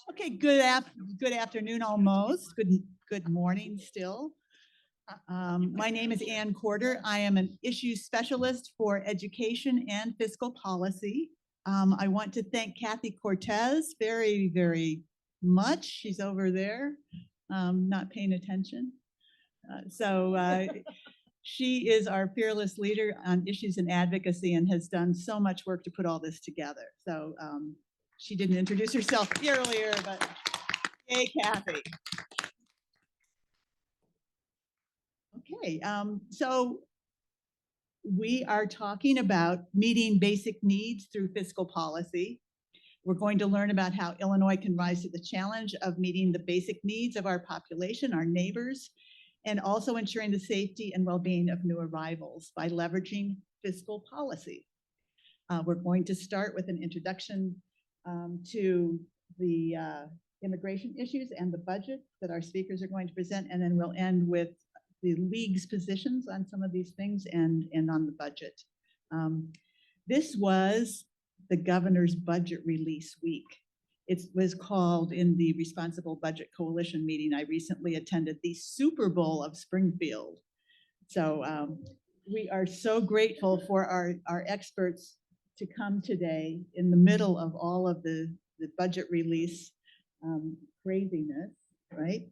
Okay, good afternoon almost. Good morning still. My name is Ann Corder. I am an issue specialist for education and fiscal policy. I want to thank Kathy Cortez very much. She's over there, not paying attention. She is our fearless leader on issues and advocacy and has done so much work to put all this together. So she didn't introduce herself earlier, but yay, Kathy. Okay, so we are talking about meeting basic needs through fiscal policy. We're going to learn about how Illinois can rise to the challenge of meeting the basic needs of our population, our neighbors, and also ensuring the safety and well-being of new arrivals by leveraging fiscal policy. We're going to start with an introduction to the immigration issues and the budget that our speakers are going to present, and then we'll end with the league's positions on some of these things and on the budget. This was the governor's budget release week. It was called in the Responsible Budget Coalition meeting. I recently attended the Super Bowl of Springfield. So we are so grateful for our experts to come today in the middle of all of the budget release craziness, right?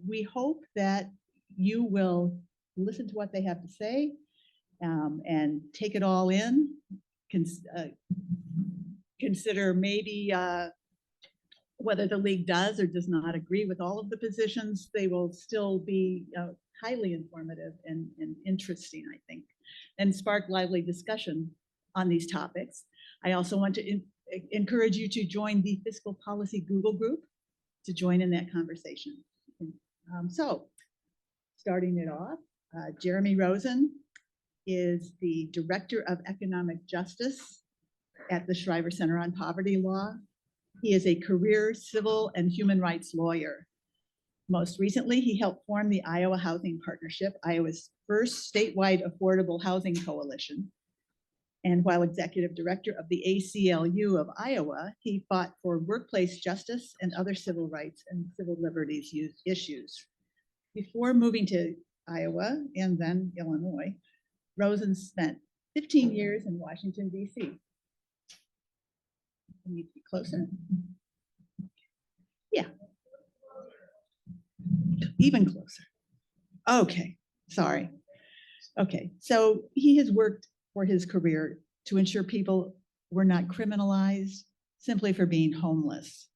We hope that you will listen to what they have to say and take it all in. Consider maybe whether the league does or does not agree with all of the positions. They will still be highly informative and interesting, I think, and spark lively discussion on these topics. I also want to encourage you to join the Fiscal Policy Google group to join in that conversation. So starting it off, Jeremy Rosen is the Director of Economic Justice at the Shriver Center on Poverty Law. He is a career civil and human rights lawyer. Most recently, he helped form the Iowa Housing Partnership, Iowa's first statewide affordable housing coalition. And while executive director of the ACLU of Iowa, he fought for workplace justice and other civil rights and civil liberties issues. Before moving to Iowa and then Illinois, Rosen spent 15 years in Washington, D.C. You need to be closer. Yeah. Even closer. Okay, sorry. Okay, so he has worked for his career to ensure people were not criminalized simply for being homeless.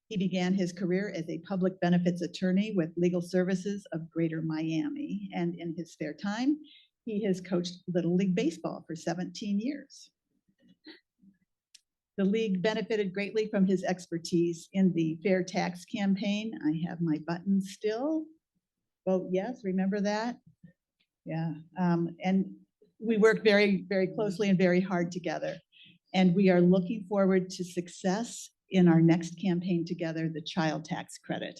He began his career as a public benefits attorney with Legal Services of Greater Miami, and in his spare time, he has coached Little League Baseball for 17 years. The league benefited greatly from his expertise in the Fair Tax campaign. I have my button still. Vote yes, remember that? Yeah, and we work very closely and very hard together. And we are looking forward to success in our next campaign together, the child tax credit.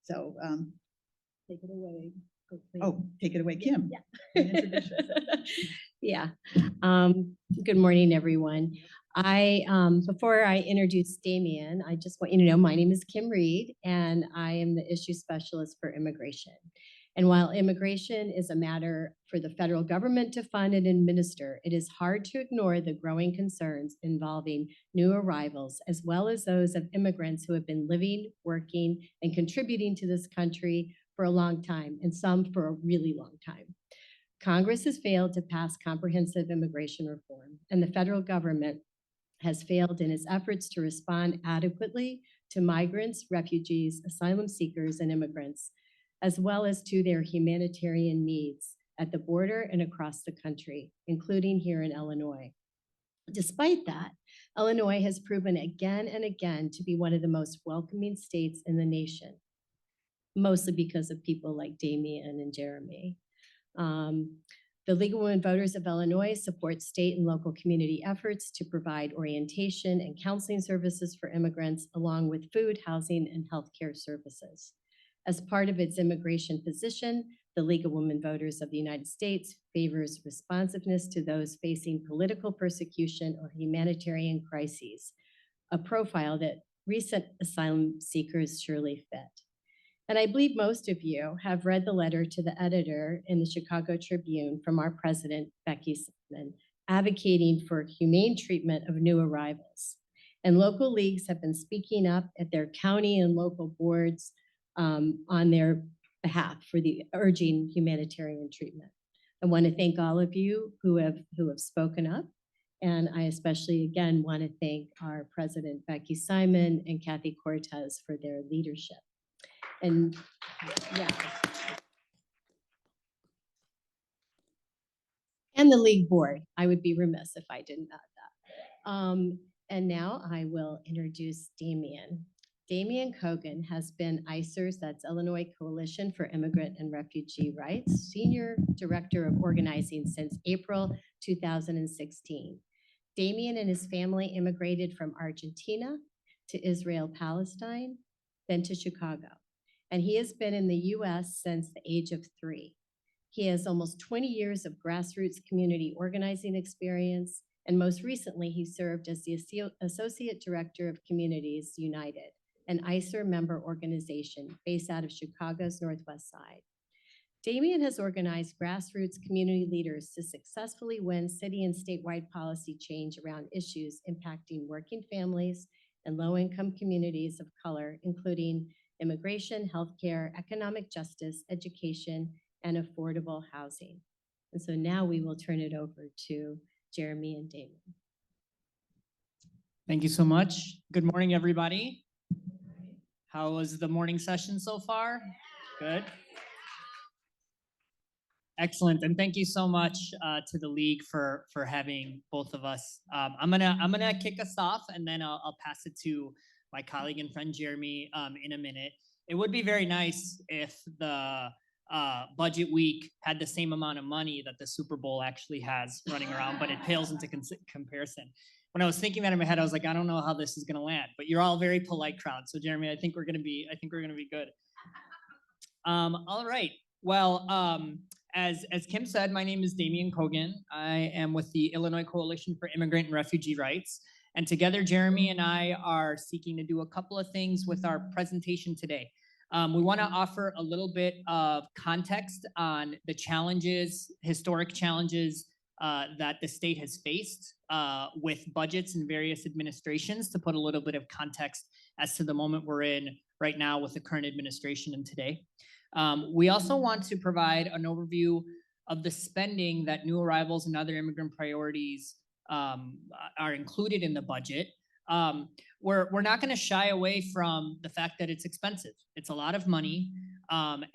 So take it away. Oh, take it away, Kim. Yeah. Yeah. Good morning, everyone. Before I introduce Demian, I just want you to know my name is Kim Reed, and I am the issue specialist for immigration. And while immigration is a matter for the federal government to fund and administer, it is hard to ignore the growing concerns involving new arrivals, as well as those of immigrants who have been living, working, and contributing to this country for a long time, and some for a really long time. Congress has failed to pass comprehensive immigration reform, and the federal government has failed in its efforts to respond adequately to migrants, refugees, asylum seekers, and immigrants, as well as to their humanitarian needs at the border and across the country, including here in Illinois. Despite that, Illinois has proven again and again to be one of the most welcoming states in the nation, mostly because of people like Demian and Jeremy. The League of Women Voters of Illinois supports state and local community efforts to provide orientation and counseling services for immigrants, along with food, housing, and healthcare services. As part of its immigration position, the League of Women Voters of the United States favors responsiveness to those facing political persecution or humanitarian crises, a profile that recent asylum seekers surely fit. And I believe most of you have read the letter to the editor in the Chicago Tribune from our president, Becky Simon, advocating for humane treatment of new arrivals. And local leagues have been speaking up at their county and local boards on their behalf for the urging humanitarian treatment. I want to thank all of you who have spoken up. And I especially, again, want to thank our president, Becky Simon, and Kathy Cortez for their leadership. And yeah. And the league board. I would be remiss if I didn't add that. And now I will introduce Demian. Demian Kogan has been ICER's, that's Illinois Coalition for Immigrant and Refugee Rights, Senior Director of Organizing since April 2016. Demian and his family immigrated from Argentina to Israel, Palestine, then to Chicago. And he has been in the US since the age of 3. He has almost 20 years of grassroots community organizing experience, and most recently he served as the Associate Director of Communities United, an ICER member organization based out of Chicago's Northwest Side. Demian has organized grassroots community leaders to successfully win city and statewide policy change around issues impacting working families and low-income communities of color, including immigration, healthcare, economic justice, education, and affordable housing. And so now we will turn it over to Jeremy and Damian. Thank you so much. Good morning, everybody. How was the morning session so far? Good. Excellent, and thank you so much to the league for having both of us. I'm gonna kick us off, and then I'll pass it to my colleague and friend Jeremy in a minute. It would be very nice if the budget week had the same amount of money that the Super Bowl actually has running around, but it pales into comparison. When I was thinking that in my head, I was like, I don't know how this is gonna land, but you're all very polite crowd. So Jeremy, I think we're gonna be good. All right. Well, as Kim said, my name is Demian Kogan. I am with the Illinois Coalition for Immigrant and Refugee Rights. And together, Jeremy and I are seeking to do a couple of things with our presentation today. We want to offer a little bit of context on the challenges, historic challenges that the state has faced with budgets and various administrations, to put a little bit of context as to the moment we're in right now with the current administration and today. We also want to provide an overview of the spending that new arrivals and other immigrant priorities are included in the budget. We're not going to shy away from the fact that it's expensive. It's a lot of money.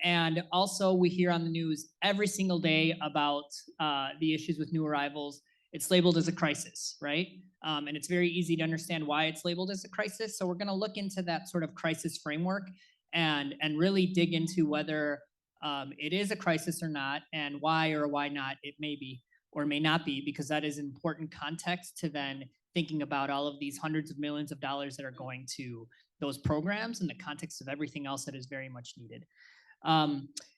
And also we hear on the news every single day about the issues with new arrivals. It's labeled as a crisis, right? And it's very easy to understand why it's labeled as a crisis. So we're going to look into that sort of crisis framework and really dig into whether it is a crisis or not, and why or why not it may be or may not be, because that is important context to then thinking about all of these hundreds of millions of dollars that are going to those programs in the context of everything else that is very much needed.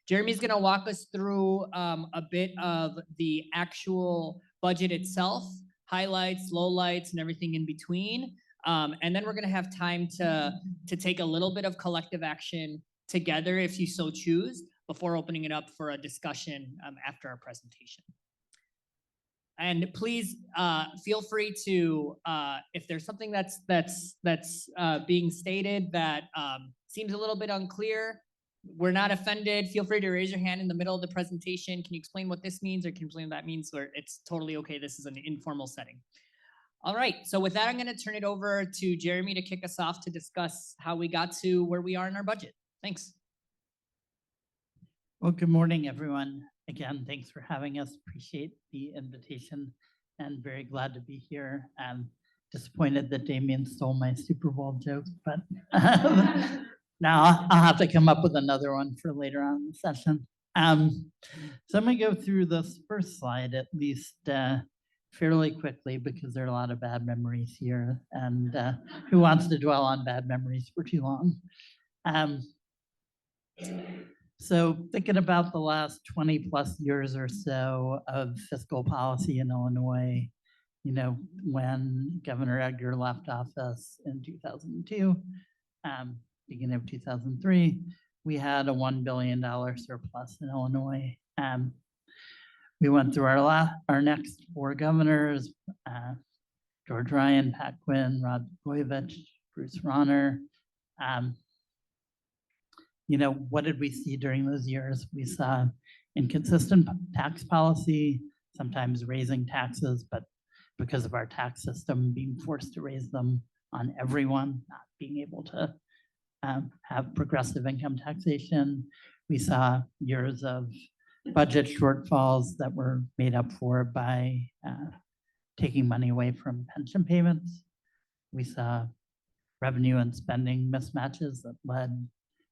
Jeremy's going to walk us through a bit of the actual budget itself, highlights, lowlights, and everything in between. And then we're going to have time to take a little bit of collective action together, if you so choose, before opening it up for a discussion after our presentation. And please feel free to, if there's something that's being stated that seems a little bit unclear, we're not offended. Feel free to raise your hand in the middle of the presentation. Can you explain what this means, or can you explain what that means? Or it's totally okay. This is an informal setting. All right, so with that, I'm going to turn it over to Jeremy to kick us off to discuss how we got to where we are in our budget. Thanks. Well, good morning, everyone. Again, thanks for having us. Appreciate the invitation and very glad to be here. I'm disappointed that Damian stole my Super Bowl joke, but now I'll have to come up with another one for later on in the session. So I'm going to go through this first slide at least fairly quickly, because there are a lot of bad memories here, and who wants to dwell on bad memories for too long? So thinking about the last 20 plus years or so of fiscal policy in Illinois, when Governor Edgar left office in 2002, beginning of 2003, we had a $1 billion surplus in Illinois. We went through our next 4 governors, George Ryan, Pat Quinn, Rod Blagojevich, Bruce Rauner. What did we see during those years? We saw inconsistent tax policy, sometimes raising taxes, but because of our tax system being forced to raise them on everyone, not being able to have progressive income taxation. We saw years of budget shortfalls that were made up for by taking money away from pension payments. We saw revenue and spending mismatches that led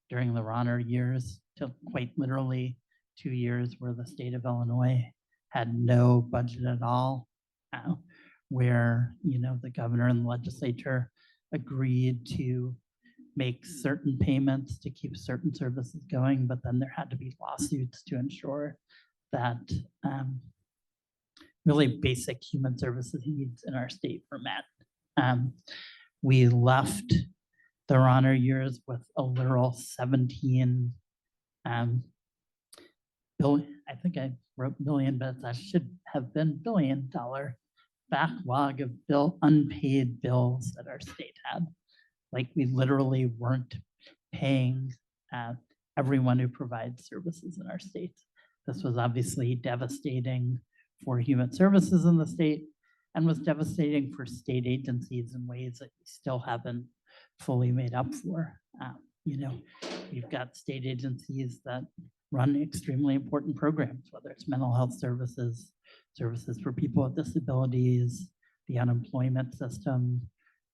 during the Rauner years to quite literally 2 years where the state of Illinois had no budget at all, where the governor and the legislature agreed to make certain payments to keep certain services going, but then there had to be lawsuits to ensure that really basic human services needs in our state were met. We left the Rauner years with a literal 17 billion, I think I wrote million, but that should have been $1 billion backlog of unpaid bills that our state had. Like we literally weren't paying everyone who provides services in our state. This was obviously devastating for human services in the state and was devastating for state agencies in ways that we still haven't fully made up for. You've got state agencies that run extremely important programs, whether it's mental health services, services for people with disabilities, the unemployment system,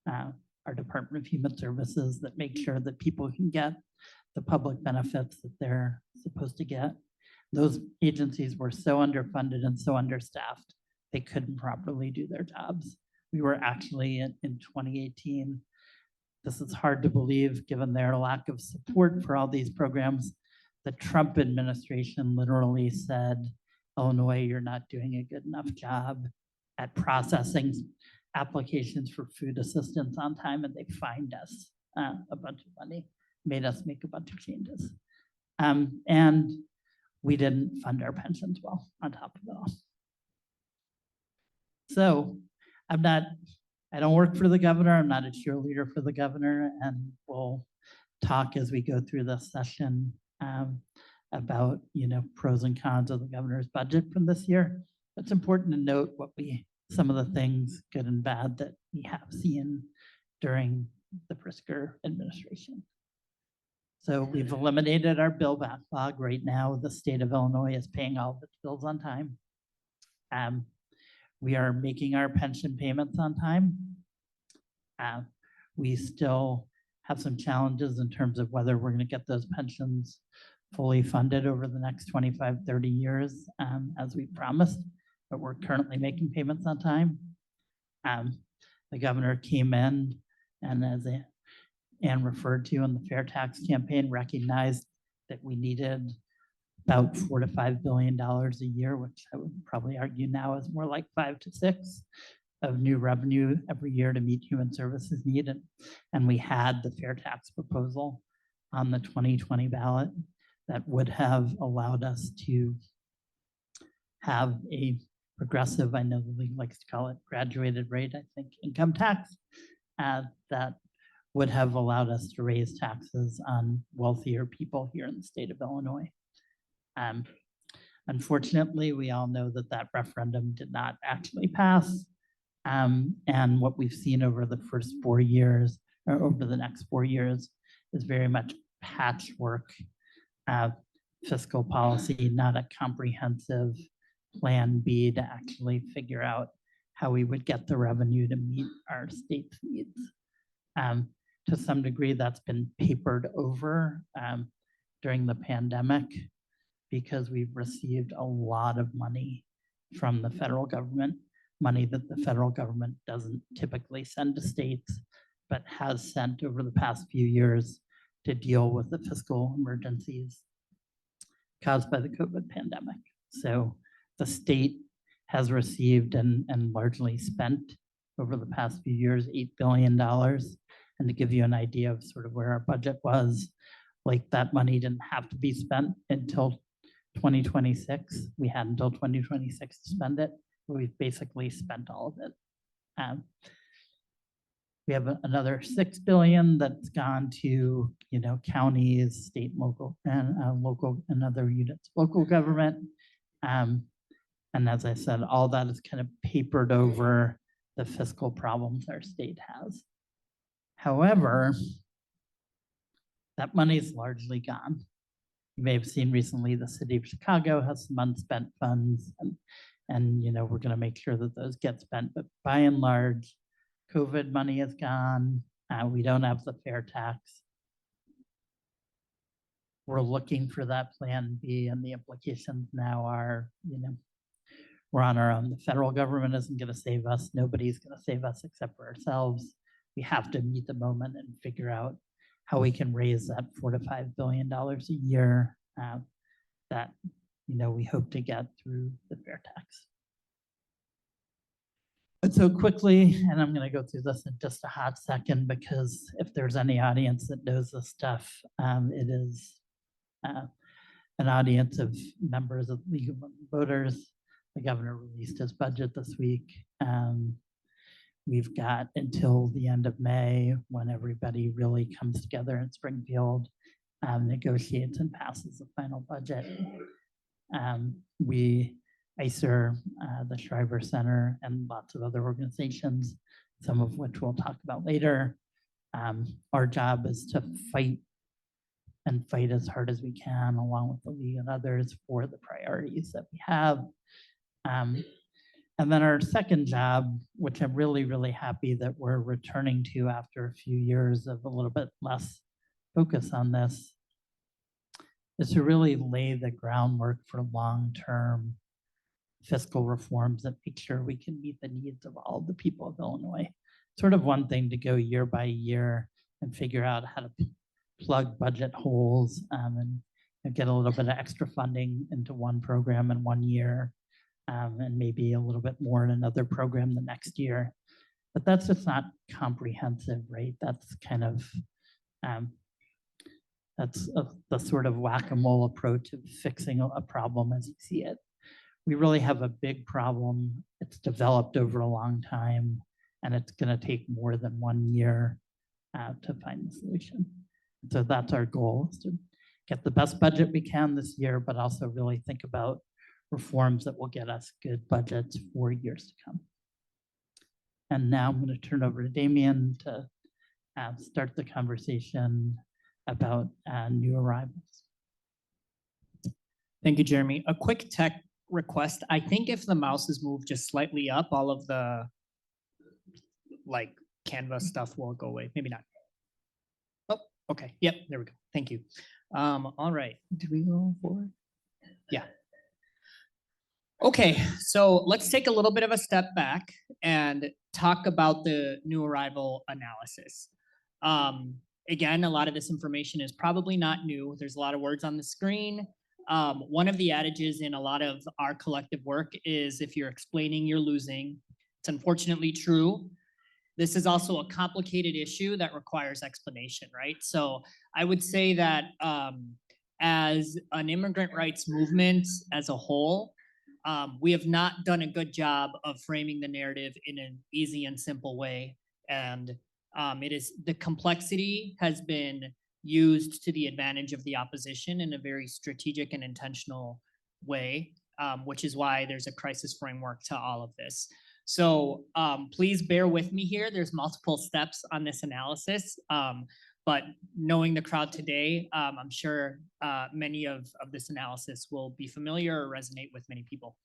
our Department of Human Services that make sure that people can get the public benefits that they're supposed to get. Those agencies were so underfunded and so understaffed, they couldn't properly do their jobs. We were actually in 2018, this is hard to believe given their lack of support for all these programs. The Trump administration literally said, Illinois, you're not doing a good enough job at processing applications for food assistance on time, and they fined us a bunch of money, made us make a bunch of changes. And we didn't fund our pensions well on top of it all. So I don't work for the governor. I'm not a cheerleader for the governor, and we'll talk as we go through this session about pros and cons of the governor's budget from this year. It's important to note some of the things, good and bad, that we have seen during the Pritzker administration. So we've eliminated our bill backlog. Right now, the state of Illinois is paying all of its bills on time. We are making our pension payments on time. We still have some challenges in terms of whether we're going to get those pensions fully funded over the next 25, 30 years, as we promised, but we're currently making payments on time. The governor came in and, as Ann referred to in the Fair Tax campaign, recognized that we needed about $4 to $5 billion a year, which I would probably argue now is more like 5 to 6 of new revenue every year to meet human services need. And we had the fair tax proposal on the 2020 ballot that would have allowed us to have a progressive, I know the league likes to call it graduated rate, I think, income tax that would have allowed us to raise taxes on wealthier people here in the state of Illinois. Unfortunately, we all know that that referendum did not actually pass. And what we've seen over the first 4 years, or over the next 4 years, is very much patchwork fiscal policy, not a comprehensive plan B to actually figure out how we would get the revenue to meet our state's needs. To some degree, that's been papered over during the pandemic because we've received a lot of money from the federal government, money that the federal government doesn't typically send to states, but has sent over the past few years to deal with the fiscal emergencies caused by the COVID pandemic. So the state has received and largely spent over the past few years, $8 billion. And to give you an idea of sort of where our budget was, like that money didn't have to be spent until 2026. We had until 2026 to spend it. We've basically spent all of it. We have another 6 billion that's gone to, counties, state, local, and other units, local government. And as I said, all that is kind of papered over the fiscal problems our state has. However, that money is largely gone. You may have seen recently the city of Chicago has some unspent funds, and we're going to make sure that those get spent. But by and large, COVID money is gone. We don't have the fair tax. We're looking for that plan B, and the implications now are, we're on our own. The federal government isn't going to save us. Nobody's going to save us except for ourselves. We have to meet the moment and figure out how we can raise that $4 to $5 billion a year that we hope to get through the fair tax. But so quickly, and I'm going to go through this in just a hot second, because if there's any audience that knows this stuff, it is an audience of members of the League of Women Voters. The governor released his budget this week. We've got until the end of May, when everybody really comes together in Springfield, negotiates and passes the final budget. ICER, the Shriver Center, and lots of other organizations, some of which we'll talk about later. Our job is to fight as hard as we can, along with the league and others, for the priorities that we have. And then our second job, which I'm really, really happy that we're returning to after a few years of a little bit less focus on this, is to really lay the groundwork for long-term fiscal reforms that make sure we can meet the needs of all the people of Illinois. Sort of one thing to go year by year and figure out how to plug budget holes and get a little bit of extra funding into one program in 1 year, and maybe a little bit more in another program the next year. But that's just not comprehensive, right? That's kind of, the sort of whack-a-mole approach of fixing a problem as you see it. We really have a big problem. It's developed over a long time, and it's going to take more than 1 year to find the solution. So that's our goal, is to get the best budget we can this year, but also really think about reforms that will get us good budgets for years to come. And now I'm going to turn over to Demian to start the conversation about new arrivals. Thank you, Jeremy. A quick tech request. I think if the mouse is moved just slightly up, all of the Canva stuff will go away. Maybe not. Oh, okay. Yep, there we go. Thank you. All right. Do we go forward? Yeah. Okay, so let's take a little bit of a step back and talk about the new arrival analysis. Again, a lot of this information is probably not new. There's a lot of words on the screen. One of the adages in a lot of our collective work is, if you're explaining, you're losing. It's unfortunately true. This is also a complicated issue that requires explanation, right? So I would say that as an immigrant rights movement as a whole, we have not done a good job of framing the narrative in an easy and simple way. And the complexity has been used to the advantage of the opposition in a very strategic and intentional way, which is why there's a crisis framework to all of this. So please bear with me here. There's multiple steps on this analysis, but knowing the crowd today, I'm sure many of this analysis will be familiar or resonate with many people.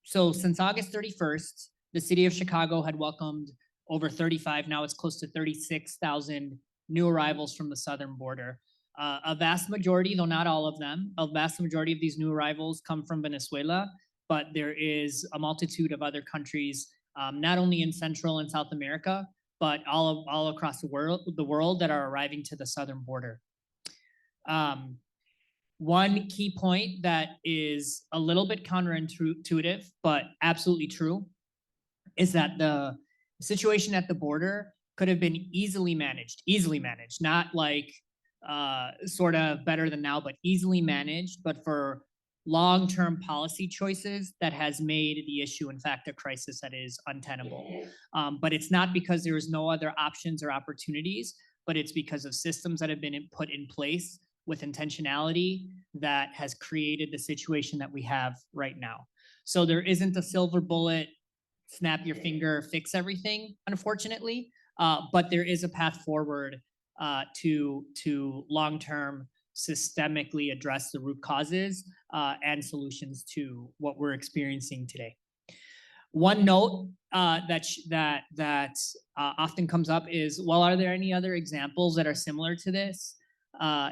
So since August 31st, the city of Chicago had welcomed over 35, now it's close to 36,000 new arrivals from the southern border. A vast majority, though not all of them, a vast majority of these new arrivals come from Venezuela, but there is a multitude of other countries, not only in Central and South America, but all across the world that are arriving to the southern border. One key point that is a little bit counterintuitive, but absolutely true, is that the situation at the border could have been easily managed, not like sort of better than now, but easily managed, but for long-term policy choices that has made the issue, in fact, a crisis that is untenable. But it's not because there is no other options or opportunities, but it's because of systems that have been put in place with intentionality that has created the situation that we have right now. So there isn't a silver bullet, snap your finger, fix everything, unfortunately. But there is a path forward to long-term systemically address the root causes and solutions to what we're experiencing today. One note that often comes up is, well, are there any other examples that are similar to this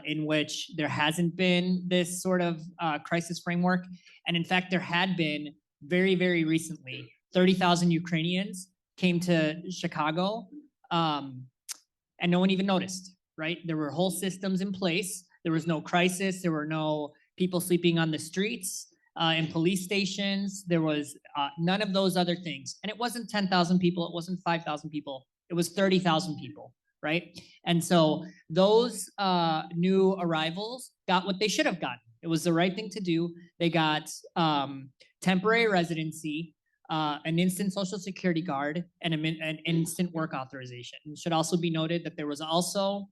in which there hasn't been this sort of crisis framework? And in fact, there had been very, very recently. 30,000 Ukrainians came to Chicago and no one even noticed, right? There were whole systems in place. There was no crisis. There were no people sleeping on the streets in police stations. There was none of those other things. And it wasn't 10,000 people. It wasn't 5,000 people. It was 30,000 people, right? And so those new arrivals got what they should have gotten. It was the right thing to do. They got temporary residency, an instant social security card, and an instant work authorization. It should also be noted that there was also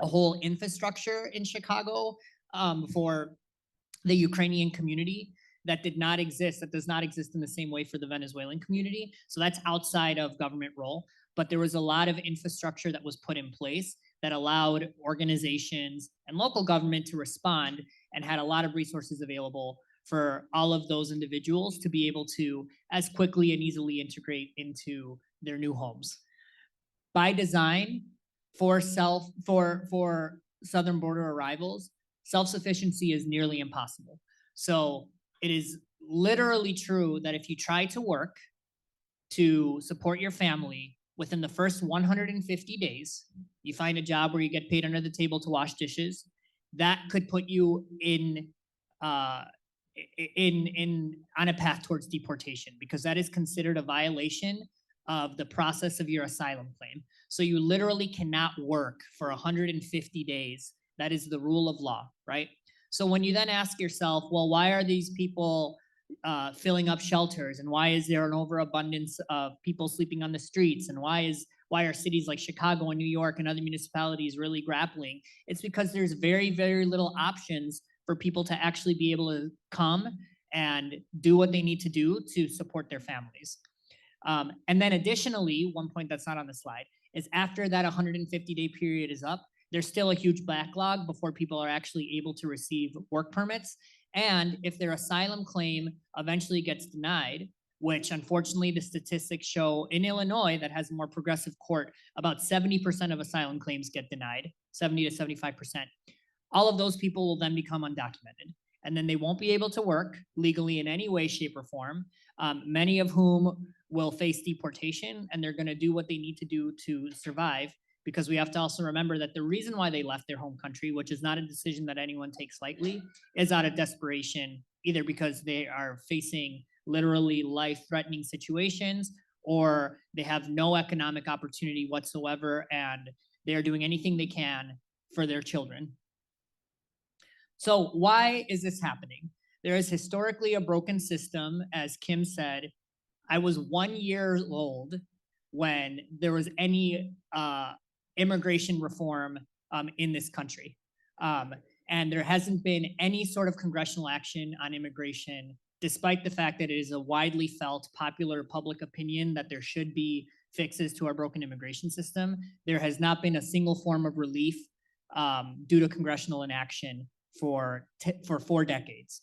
a whole infrastructure in Chicago for the Ukrainian community that did not exist, that does not exist in the same way for the Venezuelan community. So that's outside of government role. But there was a lot of infrastructure that was put in place that allowed organizations and local government to respond and had a lot of resources available for all of those individuals to be able to as quickly and easily integrate into their new homes. By design, for southern border arrivals, self-sufficiency is nearly impossible. So it is literally true that if you try to work to support your family within the first 150 days, you find a job where you get paid under the table to wash dishes, that could put you on a path towards deportation, because that is considered a violation of the process of your asylum claim. So you literally cannot work for 150 days. That is the rule of law, right? So when you then ask yourself, well, why are these people filling up shelters, and why is there an overabundance of people sleeping on the streets, and why are cities like Chicago and New York and other municipalities really grappling? It's because there's very, very little options for people to actually be able to come and do what they need to do to support their families. And then additionally, one point that's not on the slide is after that 150-day period is up, there's still a huge backlog before people are actually able to receive work permits. And if their asylum claim eventually gets denied, which unfortunately the statistics show in Illinois, that has a more progressive court, about 70% of asylum claims get denied, 70 to 75%. All of those people will then become undocumented, and then they won't be able to work legally in any way, shape, or form, many of whom will face deportation, and they're going to do what they need to do to survive, because we have to also remember that the reason why they left their home country, which is not a decision that anyone takes lightly, is out of desperation, either because they are facing literally life-threatening situations, or they have no economic opportunity whatsoever, and they are doing anything they can for their children. So why is this happening? There is historically a broken system, as Kim said. I was 1 year old when there was any immigration reform in this country. And there hasn't been any sort of congressional action on immigration, despite the fact that it is a widely felt popular public opinion that there should be fixes to our broken immigration system. There has not been a single form of relief due to congressional inaction for 4 decades.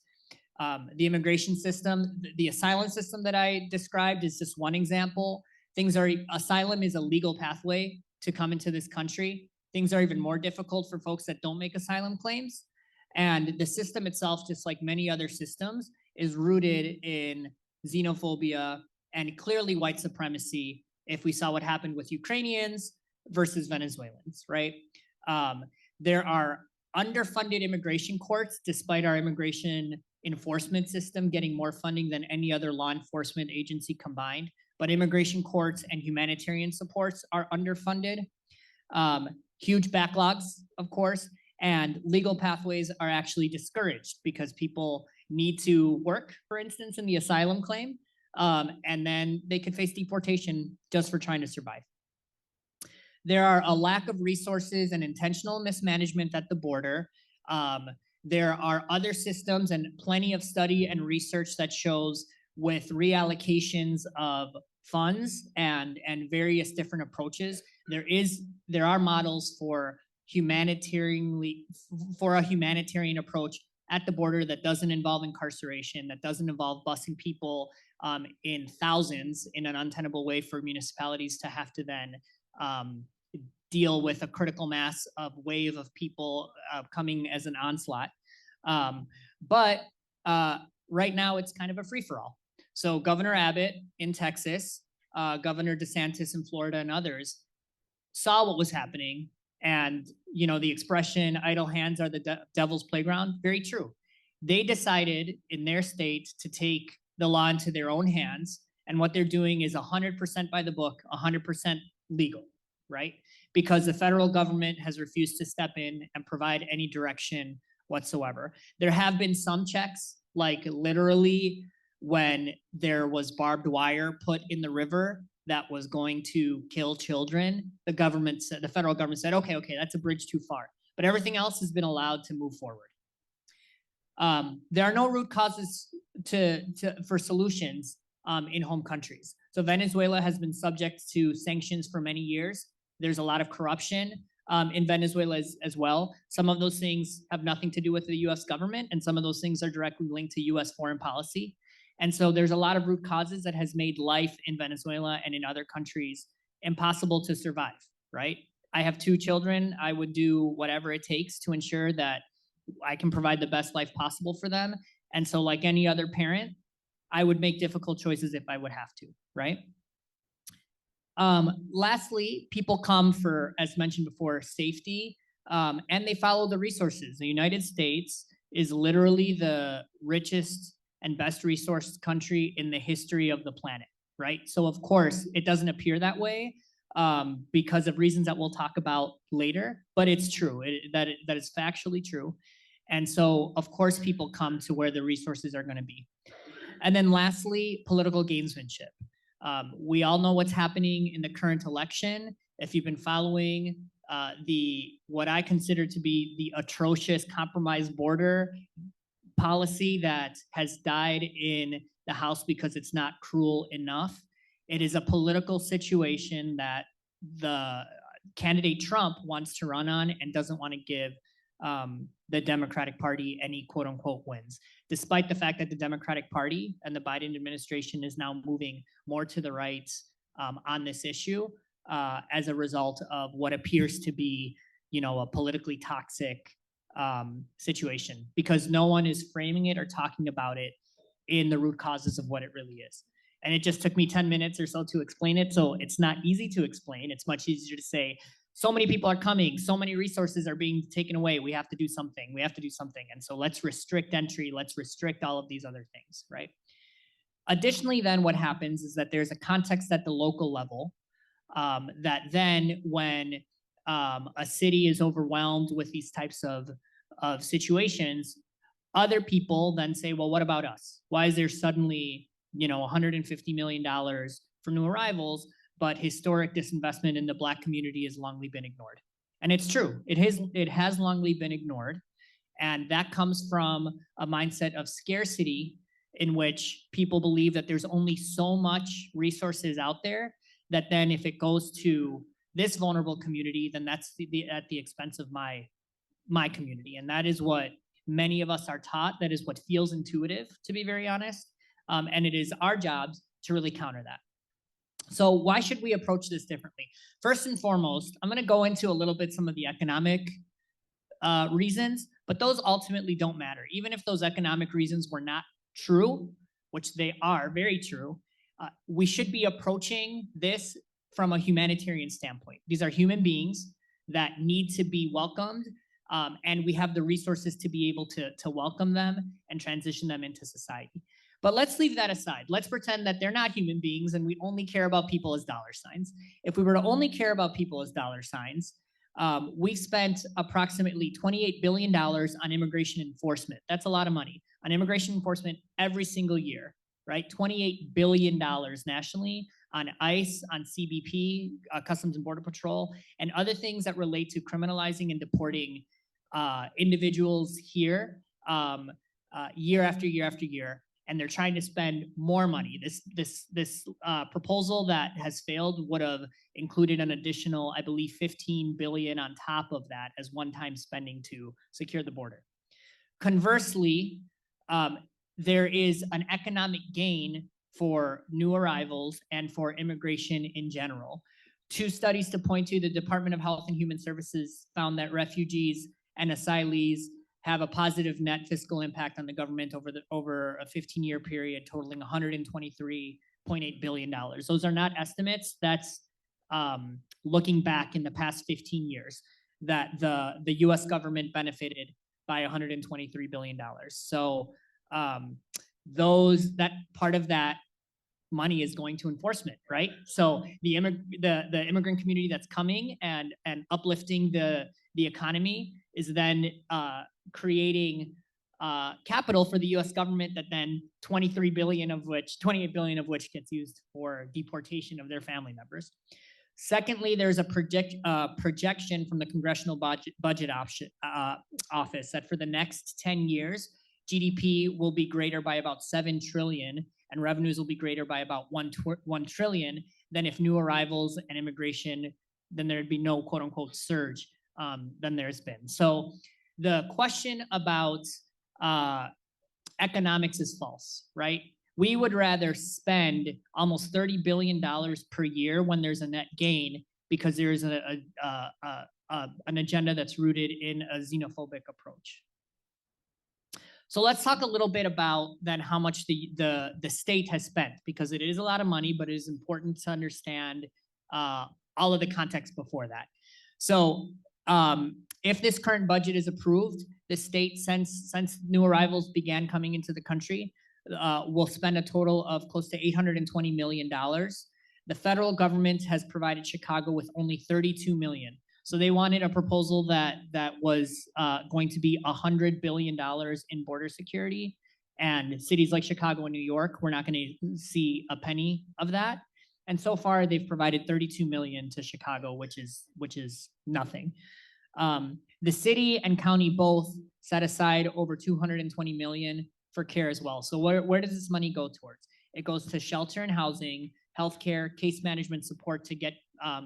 The immigration system, the asylum system that I described is just one example. Asylum is a legal pathway to come into this country. Things are even more difficult for folks that don't make asylum claims. And the system itself, just like many other systems, is rooted in xenophobia and clearly white supremacy, if we saw what happened with Ukrainians versus Venezuelans, right? There are underfunded immigration courts, despite our immigration enforcement system getting more funding than any other law enforcement agency combined. But immigration courts and humanitarian supports are underfunded. Huge backlogs, of course, and legal pathways are actually discouraged because people need to work, for instance, in the asylum claim, and then they could face deportation just for trying to survive. There are a lack of resources and intentional mismanagement at the border. There are other systems and plenty of study and research that shows with reallocations of funds and various different approaches, there are models for a humanitarian approach at the border that doesn't involve incarceration, that doesn't involve busing people in thousands in an untenable way for municipalities to have to then deal with a critical mass of wave of people coming as an onslaught. But right now it's kind of a free-for-all. So Governor Abbott in Texas, Governor DeSantis in Florida, and others saw what was happening. And, you know, the expression idle hands are the devil's playground, very true. They decided in their state to take the law into their own hands. And what they're doing is 100% by the book, 100% legal, right? Because the federal government has refused to step in and provide any direction whatsoever. There have been some checks, like literally when there was barbed wire put in the river that was going to kill children, the federal government said, okay, that's a bridge too far. But everything else has been allowed to move forward. There are no root causes for solutions in home countries. So Venezuela has been subject to sanctions for many years. There's a lot of corruption in Venezuela as well. Some of those things have nothing to do with the US government, and some of those things are directly linked to US foreign policy. And so there's a lot of root causes that has made life in Venezuela and in other countries impossible to survive, right? I have 2 children. I would do whatever it takes to ensure that I can provide the best life possible for them. And so like any other parent, I would make difficult choices if I would have to, right? Lastly, people come for, as mentioned before, safety, and they follow the resources. The United States is literally the richest and best resourced country in the history of the planet, right? So of course, it doesn't appear that way because of reasons that we'll talk about later, but it's true, that is factually true. And so of course, people come to where the resources are gonna be. And then lastly, political gamesmanship. We all know what's happening in the current election. If you've been following what I consider to be the atrocious compromised border policy that has died in the House because it's not cruel enough. It is a political situation that the candidate Trump wants to run on and doesn't want to give the Democratic Party any quote unquote wins, despite the fact that the Democratic Party and the Biden administration is now moving more to the right on this issue as a result of what appears to be, you know, a politically toxic situation, because no one is framing it or talking about it in the root causes of what it really is. And it just took me 10 minutes or so to explain it. So it's not easy to explain. It's much easier to say, so many people are coming, so many resources are being taken away. We have to do something. We have to do something. And so let's restrict entry. Let's restrict all of these other things, right? Additionally, then what happens is that there's a context at the local level that then when a city is overwhelmed with these types of situations, other people then say, well, what about us? Why is there suddenly, you know, $150 million for new arrivals, but historic disinvestment in the Black community has longly been ignored? And it's true, it has longly been ignored. And that comes from a mindset of scarcity in which people believe that there's only so much resources out there that then if it goes to this vulnerable community, then that's at the expense of my community. And that is what many of us are taught. That is what feels intuitive, to be very honest. And it is our jobs to really counter that. So why should we approach this differently? First and foremost, I'm gonna go into a little bit some of the economic reasons, but those ultimately don't matter. Even if those economic reasons were not true, which they are very true, we should be approaching this from a humanitarian standpoint. These are human beings that need to be welcomed and we have the resources to be able to welcome them and transition them into society. But let's leave that aside. Let's pretend that they're not human beings and we only care about people as dollar signs. If we were to only care about people as dollar signs, we've spent approximately $28 billion on immigration enforcement. That's a lot of money on immigration enforcement every single year, right? $28 billion nationally on ICE, on CBP, Customs and Border Patrol, and other things that relate to criminalizing and deporting individuals here year after year after year. And they're trying to spend more money. This proposal that has failed would have included an additional, I believe, $15 billion on top of that as one-time spending to secure the border. Conversely, there is an economic gain for new arrivals and for immigration in general. Two studies to point to: the Department of Health and Human Services found that refugees and asylees have a positive net fiscal impact on the government over a 15-year period, totaling $123.8 billion. Those are not estimates. That's looking back in the past 15 years that the U.S. government benefited by $123 billion. So that part of that money is going to enforcement, right? So the immigrant community that's coming and uplifting the economy is then creating capital for the U.S. government that then $28 billion of which gets used for deportation of their family members. Secondly, there's a projection from the Congressional Budget Office that for the next 10 years, GDP will be greater by about 7 trillion and revenues will be greater by about 1 trillion than if new arrivals and immigration, then there'd be no quote unquote surge than there's been. So the question about economics is false, right? We would rather spend almost $30 billion per year when there's a net gain because there is an agenda that's rooted in a xenophobic approach. So let's talk a little bit about then how much the state has spent, because it is a lot of money, but it is important to understand all of the context before that. So if this current budget is approved, the state, since new arrivals began coming into the country, will spend a total of close to $820 million. The federal government has provided Chicago with only $32 million. So they wanted a proposal that was going to be $100 billion in border security, and cities like Chicago and New York, we're not going to see a penny of that. And so far, they've provided $32 million to Chicago, which is nothing. The city and county both set aside over $220 million for care as well. So where does this money go towards? It goes to shelter and housing, healthcare, case management support to get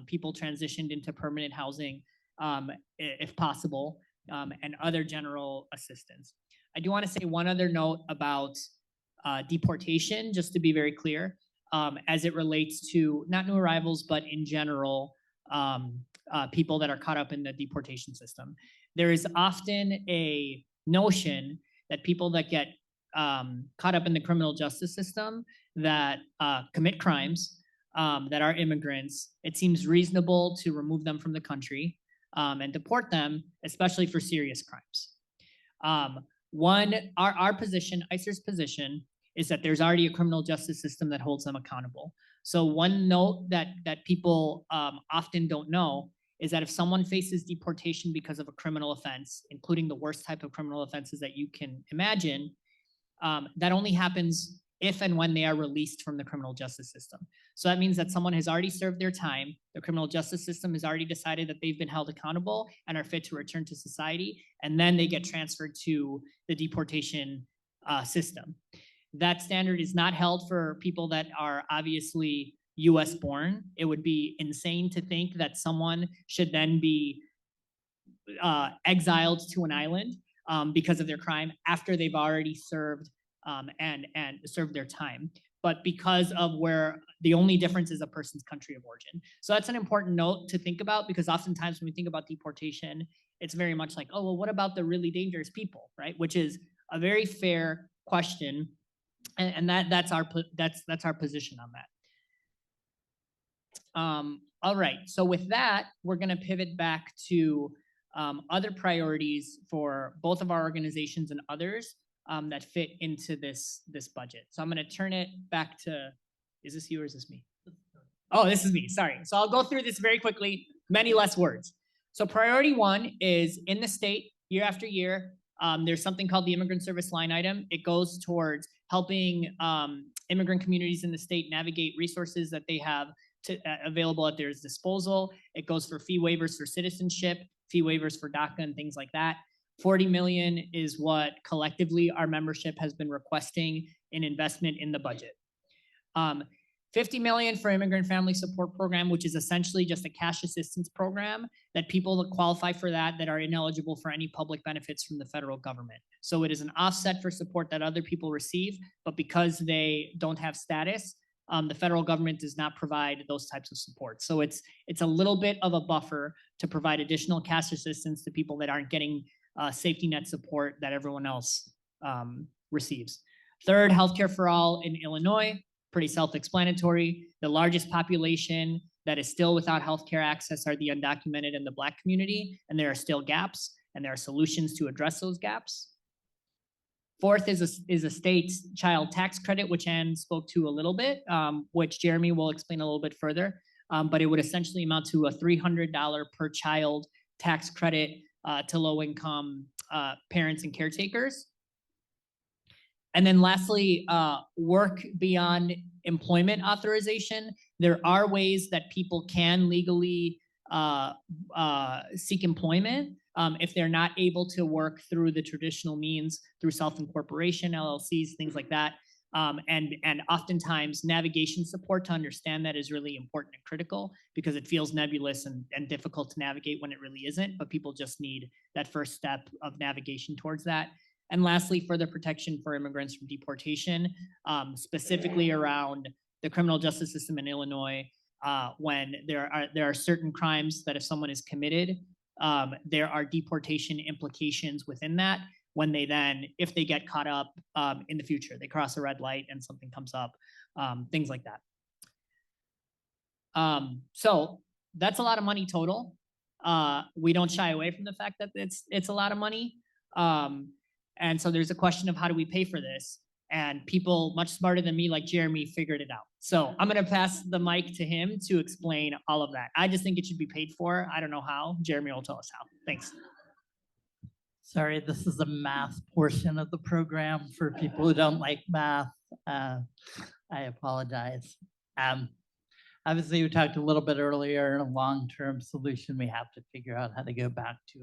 people transitioned into permanent housing if possible, and other general assistance. I do want to say one other note about deportation, just to be very clear, as it relates to not new arrivals, but in general, people that are caught up in the deportation system. There is often a notion that people that get caught up in the criminal justice system that commit crimes, that are immigrants, it seems reasonable to remove them from the country and deport them, especially for serious crimes. Our position, ICER's position, is that there's already a criminal justice system that holds them accountable. So one note that people often don't know is that if someone faces deportation because of a criminal offense, including the worst type of criminal offenses that you can imagine, that only happens if and when they are released from the criminal justice system. So that means that someone has already served their time, the criminal justice system has already decided that they've been held accountable and are fit to return to society, and then they get transferred to the deportation system. That standard is not held for people that are obviously US born. It would be insane to think that someone should then be exiled to an island because of their crime after they've already served and served their time, but because of where the only difference is a person's country of origin. So that's an important note to think about, because oftentimes when we think about deportation, it's very much like, oh, well, what about the really dangerous people, right? Which is a very fair question, and that's our position on that. All right, so with that, we're going to pivot back to other priorities for both of our organizations and others that fit into this budget. So I'm going to turn it back to, is this you or is this me? Oh, this is me. Sorry. So I'll go through this very quickly, many less words. So priority one is in the state year after year. There's something called the immigrant service line item. It goes towards helping immigrant communities in the state navigate resources that they have available at their disposal. It goes for fee waivers for citizenship, fee waivers for DACA and things like that. 40 million is what collectively our membership has been requesting in investment in the budget. 50 million for immigrant family support program, which is essentially just a cash assistance program that people that qualify for that are ineligible for any public benefits from the federal government. So it is an offset for support that other people receive, but because they don't have status, the federal government does not provide those types of support. So it's a little bit of a buffer to provide additional cash assistance to people that aren't getting safety net support that everyone else receives. Third, healthcare for all in Illinois. Pretty self-explanatory. The largest population that is still without healthcare access are the undocumented and the Black community, and there are still gaps, and there are solutions to address those gaps. Fourth is a state child tax credit, which Ann spoke to a little bit, which Jeremy will explain a little bit further, but it would essentially amount to a $300 per child tax credit to low-income parents and caretakers. And then lastly, work beyond employment authorization. There are ways that people can legally seek employment if they're not able to work through the traditional means, through self-incorporation, LLCs, things like that. And oftentimes navigation support to understand that is really important and critical because it feels nebulous and difficult to navigate when it really isn't, but people just need that first step of navigation towards that. And lastly, further protection for immigrants from deportation, specifically around the criminal justice system in Illinois, when there are certain crimes that if someone is committed, there are deportation implications within that when they then, if they get caught up in the future, they cross a red light and something comes up, things like that. So that's a lot of money total. We don't shy away from the fact that it's a lot of money. And so there's a question of how do we pay for this? And people much smarter than me, like Jeremy, figured it out. So I'm going to pass the mic to him to explain all of that. I just think it should be paid for. I don't know how. Jeremy will tell us how. Thanks. Sorry, this is the math portion of the program for people who don't like math. I apologize. Obviously, we talked a little bit earlier, a long-term solution, we have to figure out how to go back to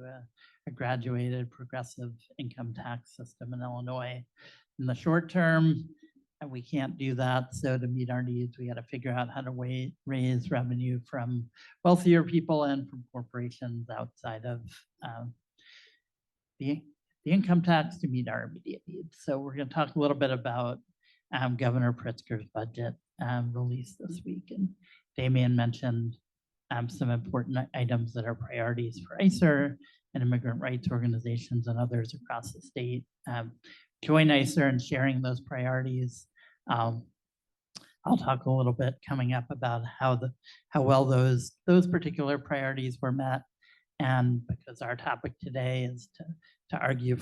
a graduated progressive income tax system in Illinois. In the short term, we can't do that. So to meet our needs, we got to figure out how to raise revenue from wealthier people and from corporations outside of the income tax to meet our immediate needs. So we're going to talk a little bit about Governor Pritzker's budget released this week. And Demian mentioned some important items that are priorities for ICER and immigrant rights organizations and others across the state. Join ICER in sharing those priorities. I'll talk a little bit coming up about how well those particular priorities were met. And because our topic today is to argue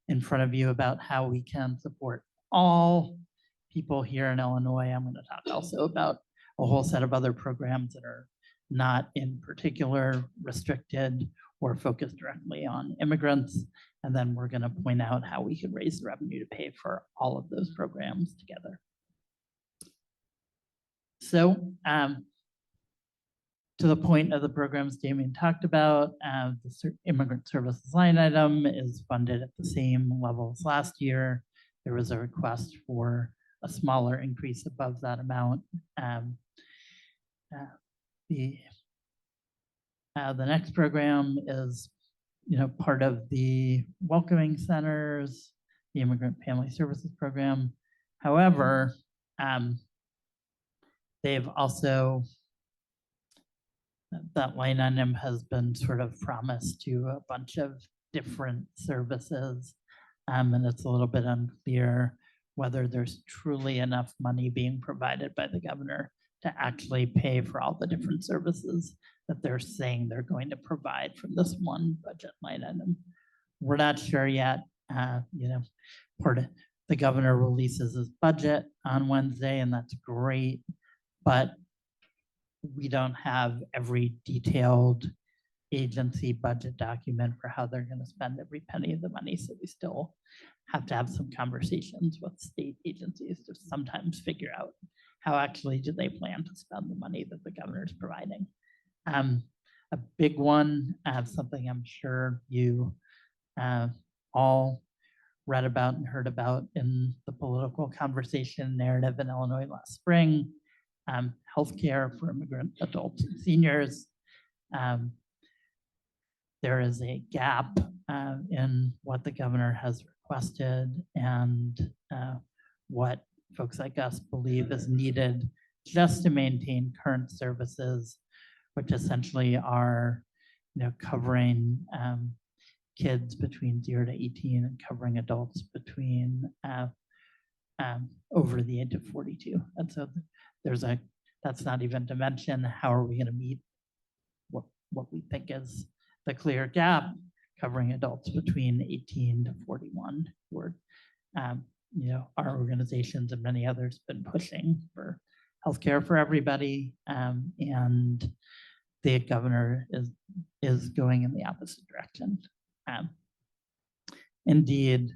in front of you about how we can support all people here in Illinois, I'm going to talk also about a whole set of other programs that are not in particular restricted or focused directly on immigrants. And then we're going to point out how we can raise the revenue to pay for all of those programs together. So to the point of the programs Demian talked about, the immigrant services line item is funded at the same level as last year. There was a request for a smaller increase above that amount. The next program is, part of the welcoming centers, the immigrant family services program. However, they've also, that line item has been sort of promised to a bunch of different services, and it's a little bit unclear whether there's truly enough money being provided by the governor to actually pay for all the different services that they're saying they're going to provide from this one budget line item. We're not sure yet. Part of the governor releases his budget on Wednesday, and that's great, but we don't have every detailed agency budget document for how they're going to spend every penny of the money. So we still have to have some conversations with state agencies to sometimes figure out how actually do they plan to spend the money that the governor is providing. A big one, something I'm sure you all read about and heard about in the political conversation narrative in Illinois last spring, healthcare for immigrant adults and seniors. There is a gap in what the governor has requested and what folks like us believe is needed just to maintain current services, which essentially are, covering kids between 0 to 18 and covering adults between over the age of 42. And so that's not even to mention how are we going to meet what we think is the clear gap covering adults between 18 to 41, where our organizations and many others been pushing for healthcare for everybody, and the governor is going in the opposite direction. Indeed,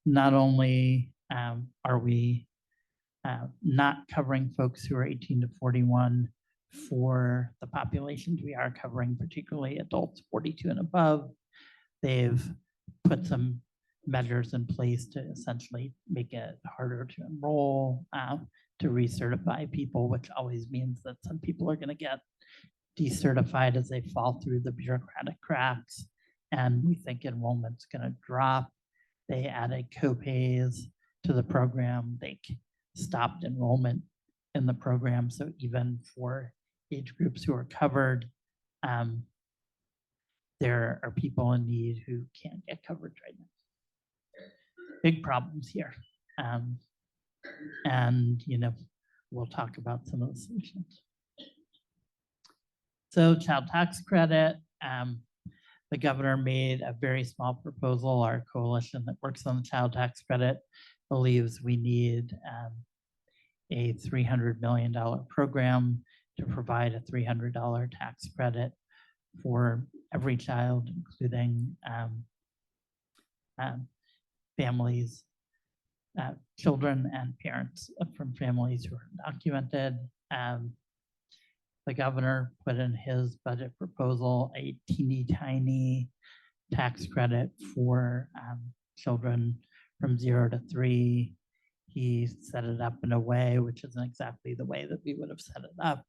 not only are we not covering folks who are 18 to 41 for the populations we are covering, particularly adults 42 and above, they've put some measures in place to essentially make it harder to enroll, to recertify people, which always means that some people are going to get decertified as they fall through the bureaucratic cracks. And we think enrollment's going to drop. They added copays to the program. They stopped enrollment in the program. So even for age groups who are covered, there are people in need who can't get coverage right now. Big problems here. And we'll talk about some of the solutions. So child tax credit, the governor made a very small proposal. Our coalition that works on the child tax credit believes we need a $300 million program to provide a $300 tax credit for every child, including families, children and parents from families who are undocumented. The governor put in his budget proposal a teeny tiny tax credit for children from 0 to 3. He set it up in a way which isn't exactly the way that we would have set it up.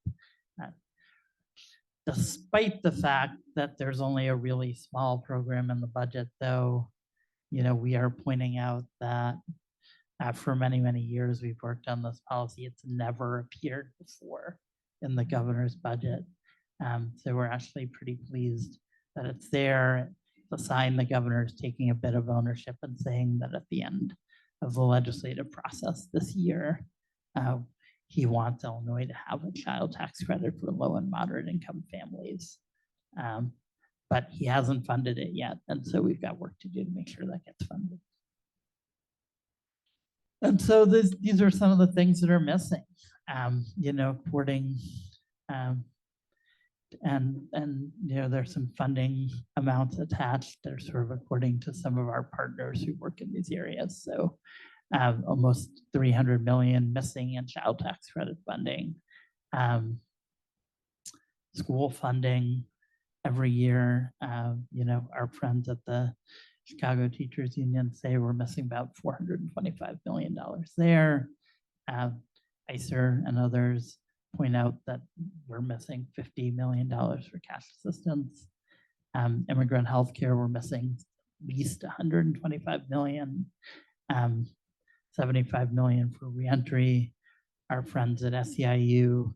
Despite the fact that there's only a really small program in the budget, though, we are pointing out that for many, many years we've worked on this policy. It's never appeared before in the governor's budget. So we're actually pretty pleased that it's there. It's a sign the governor is taking a bit of ownership and saying that at the end of the legislative process this year, he wants Illinois to have a child tax credit for low and moderate income families. But he hasn't funded it yet. And so we've got work to do to make sure that gets funded. And so these are some of the things that are missing. According, there's some funding amounts attached. They're sort of according to some of our partners who work in these areas. So almost $300 million missing in child tax credit funding. School funding every year. Our friends at the Chicago Teachers Union say we're missing about $425 million there. ICER and others point out that we're missing $50 million for cash assistance. Immigrant health care, we're missing at least $125 million, 75 million for reentry. Our friends at SEIU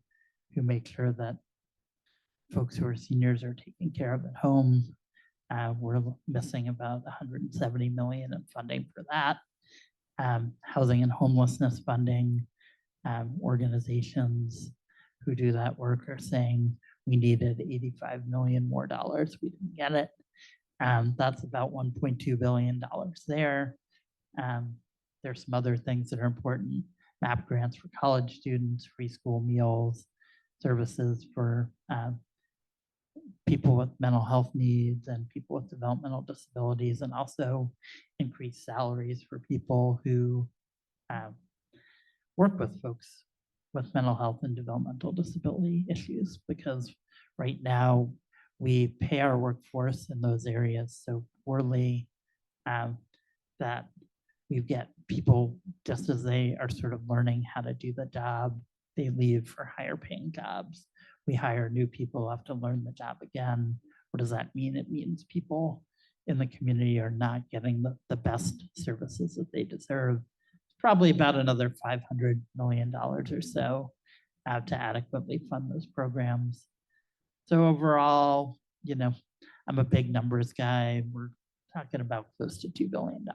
who make sure that folks who are seniors are taken care of at home. We're missing about 170 million in funding for that. Housing and homelessness funding, organizations who do that work are saying we needed 85 million more dollars. We didn't get it. That's about $1.2 billion there. There's some other things that are important. MAP grants for college students, free school meals, services for people with mental health needs and people with developmental disabilities, and also increased salaries for people who work with folks with mental health and developmental disability issues, because right now we pay our workforce in those areas so poorly that we get people just as they are sort of learning how to do the job, they leave for higher paying jobs. We hire new people, have to learn the job again. What does that mean? It means people in the community are not getting the best services that they deserve. It's probably about another $500 million or so to adequately fund those programs. So overall, you know, I'm a big numbers guy. We're talking about close to $2 billion.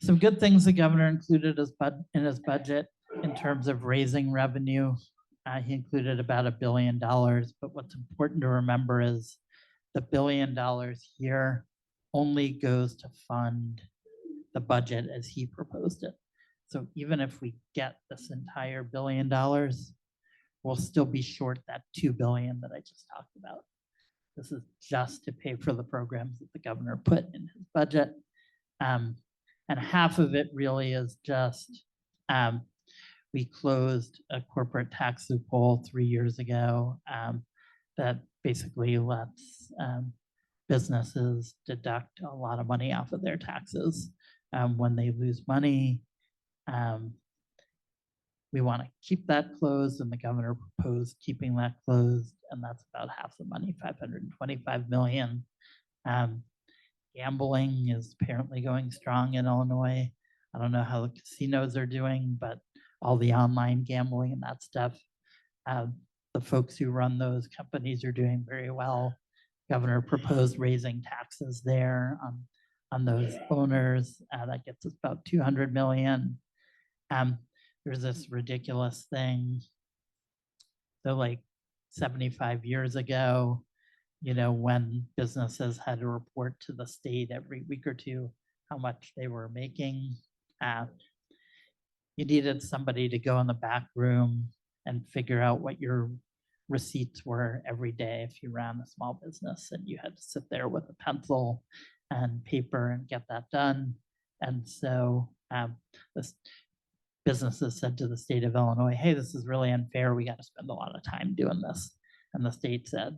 Some good things the governor included in his budget in terms of raising revenue. He included about $1 billion, but what's important to remember is the $1 billion here only goes to fund the budget as he proposed it. So even if we get this entire $1 billion, we'll still be short that $2 billion that I just talked about. This is just to pay for the programs that the governor put in his budget. And half of it really is just, we closed a corporate tax loophole 3 years ago that basically lets businesses deduct a lot of money off of their taxes when they lose money. We want to keep that closed, and the governor proposed keeping that closed, and that's about half the money, $525 million. Gambling is apparently going strong in Illinois. I don't know how the casinos are doing, but all the online gambling and that stuff, the folks who run those companies are doing very well. Governor proposed raising taxes there on those owners. That gets us about $200 million. There's this ridiculous thing. So like 75 years ago, you know, when businesses had to report to the state every week or two how much they were making, you needed somebody to go in the back room and figure out what your receipts were every day if you ran a small business, and you had to sit there with a pencil and paper and get that done. And so this businesses said to the state of Illinois, hey, this is really unfair. We got to spend a lot of time doing this. And the state said,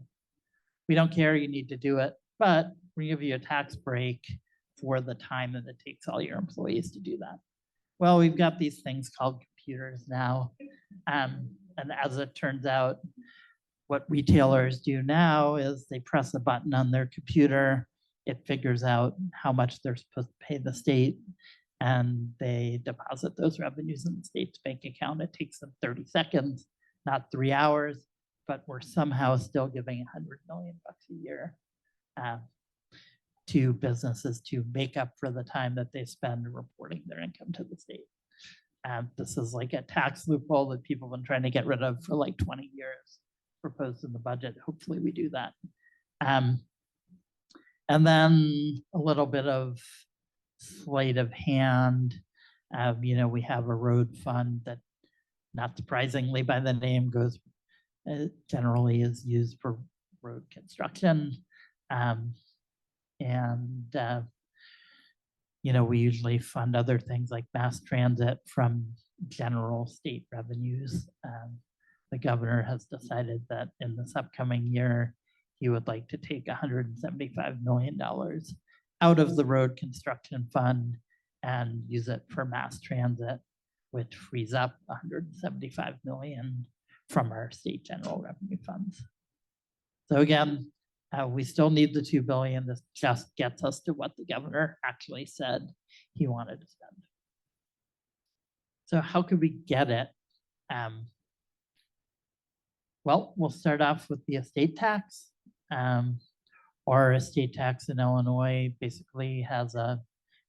we don't care, you need to do it, but we give you a tax break for the time that it takes all your employees to do that. Well, we've got these things called computers now. And as it turns out, what retailers do now is they press a button on their computer, it figures out how much they're supposed to pay the state, and they deposit those revenues in the state's bank account. It takes them 30 seconds, not 3 hours, but we're somehow still giving $100 million a year to businesses to make up for the time that they spend reporting their income to the state. This is like a tax loophole that people have been trying to get rid of for like 20 years, proposed in the budget. Hopefully we do that. And then a little bit of sleight of hand. You know, we have a road fund that, not surprisingly by the name, goes generally is used for road construction. You know, we usually fund other things like mass transit from general state revenues. The governor has decided that in this upcoming year, he would like to take $175 million out of the road construction fund and use it for mass transit, which frees up $175 million from our state general revenue funds. So again, we still need the $2 billion. This just gets us to what the governor actually said he wanted to spend. So how could we get it? Well, we'll start off with the estate tax. Our estate tax in Illinois basically has a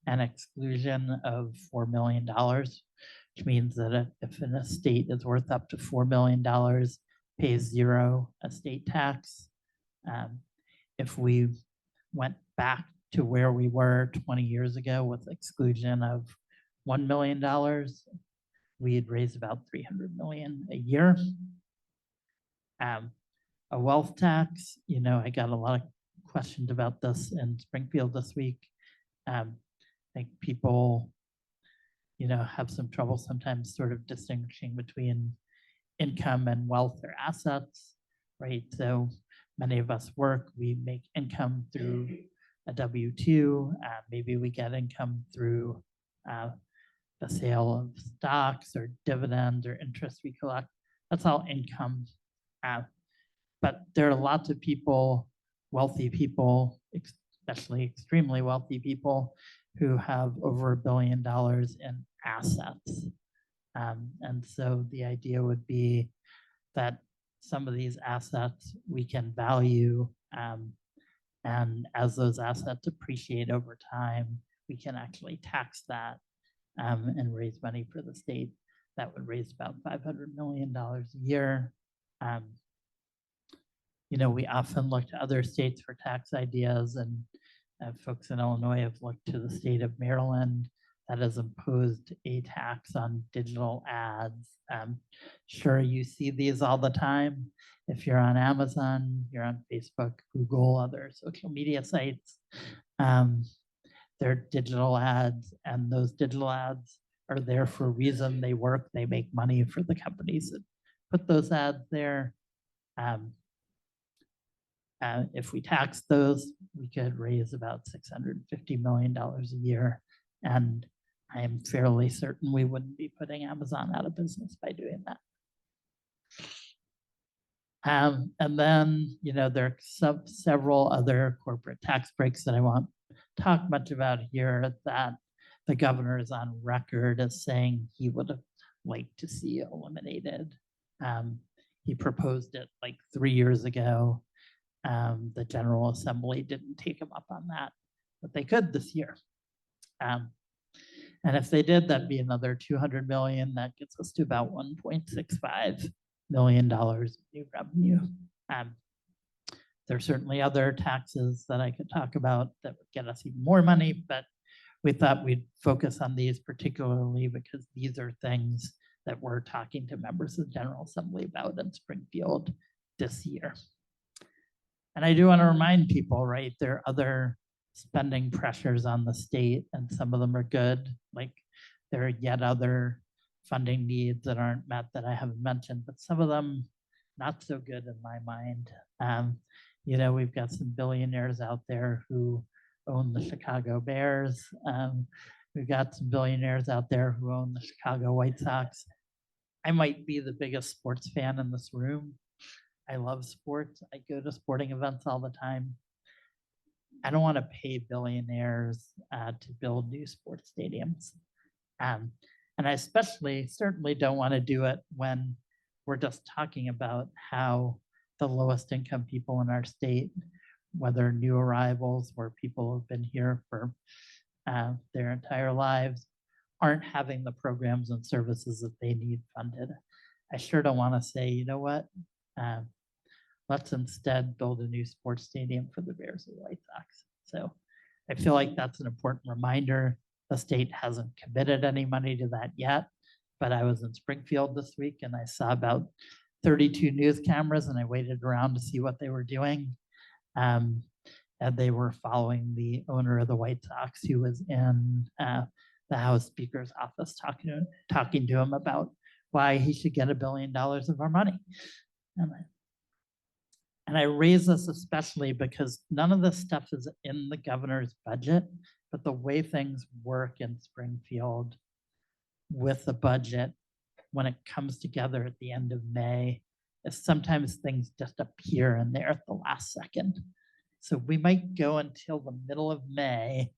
an exclusion of $4 million, which means that if an estate is worth up to $4 million, pays 0 estate tax. If we went back to where we were 20 years ago with exclusion of $1 million, we'd raise about 300 million a year. A wealth tax, I got a lot of questions about this in Springfield this week. I think people, have some trouble sometimes sort of distinguishing between income and wealth or assets, right? So many of us work, we make income through a W-2, maybe we get income through the sale of stocks or dividends or interest we collect. That's all income. But there are lots of people, wealthy people, especially extremely wealthy people, who have over $1 billion in assets. And so the idea would be that some of these assets we can value, and as those assets appreciate over time, we can actually tax that and raise money for the state. That would raise about $500 million a year. We often look to other states for tax ideas, and folks in Illinois have looked to the state of Maryland that has imposed a tax on digital ads. Sure, you see these all the time. If you're on Amazon, you're on Facebook, Google, other social media sites, they're digital ads, and those digital ads are there for a reason. They work, they make money for the companies that put those ads there. If we tax those, we could raise about $650 million a year. And I am fairly certain we wouldn't be putting Amazon out of business by doing that. And then, there are several other corporate tax breaks that I won't talk much about here that the governor is on record as saying he would have liked to see eliminated. He proposed it like 3 years ago. The General Assembly didn't take him up on that, but they could this year. And if they did, that'd be another 200 million. That gets us to about $1.65 million new revenue. There are certainly other taxes that I could talk about that would get us even more money, but we thought we'd focus on these particularly because these are things that we're talking to members of the General Assembly about in Springfield this year. And I do want to remind people, right, there are other spending pressures on the state, and some of them are good. Like there are yet other funding needs that aren't met that I haven't mentioned, but some of them not so good in my mind. We've got some billionaires out there who own the Chicago Bears. We've got some billionaires out there who own the Chicago White Sox. I might be the biggest sports fan in this room. I love sports. I go to sporting events all the time. I don't want to pay billionaires to build new sports stadiums. And I certainly don't want to do it when we're just talking about how the lowest income people in our state, whether new arrivals or people who've been here for their entire lives, aren't having the programs and services that they need funded. I sure don't want to say, you know what, let's instead build a new sports stadium for the Bears or the White Sox. So I feel like that's an important reminder. The state hasn't committed any money to that yet, but I was in Springfield this week and I saw about 32 news cameras and I waited around to see what they were doing. And they were following the owner of the White Sox, who was in the House Speaker's office talking to him about why he should get $1 billion of our money. And I raise this especially because none of this stuff is in the governor's budget, but the way things work in Springfield with the budget, when it comes together at the end of May, is sometimes things just appear in there at the last second. So we might go until the middle of May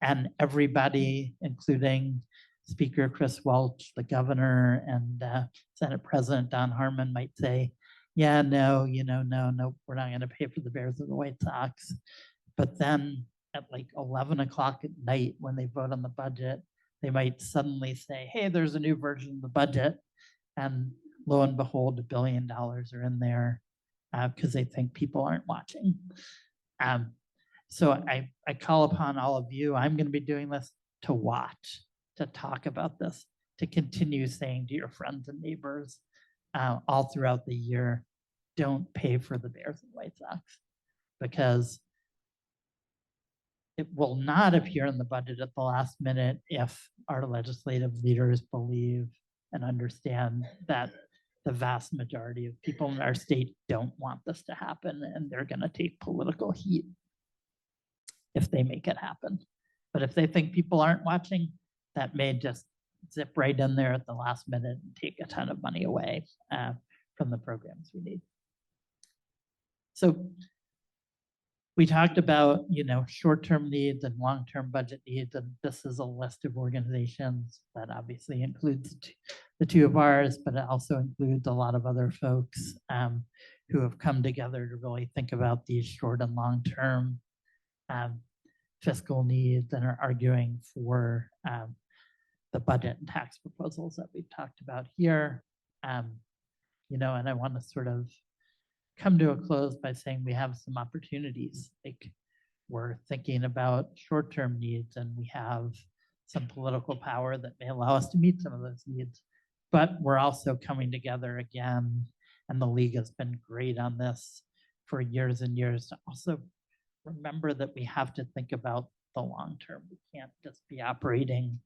and everybody, including Speaker Chris Welch, the governor, and Senate President Don Harmon might say, yeah, no, no, we're not going to pay for the Bears or the White Sox. But then at like 11 o'clock at night when they vote on the budget, they might suddenly say, hey, there's a new version of the budget. And lo and behold, $1 billion are in there because they think people aren't watching. So I call upon all of you, I'm going to be doing this to watch, to talk about this, to continue saying to your friends and neighbors all throughout the year, don't pay for the Bears and White Sox, because it will not appear in the budget at the last minute if our legislative leaders believe and understand that the vast majority of people in our state don't want this to happen, and they're going to take political heat if they make it happen. But if they think people aren't watching, that may just zip right in there at the last minute and take a ton of money away from the programs we need. So we talked about, short-term needs and long-term budget needs, and this is a list of organizations that obviously includes the two of ours, but it also includes a lot of other folks who have come together to really think about these short and long-term fiscal needs and are arguing for the budget and tax proposals that we've talked about here. And I want to sort of come to a close by saying we have some opportunities. Like, we're thinking about short-term needs, and we have some political power that may allow us to meet some of those needs. But we're also coming together again, and the league has been great on this for years and years, to also remember that we have to think about the long term. We can't just be operating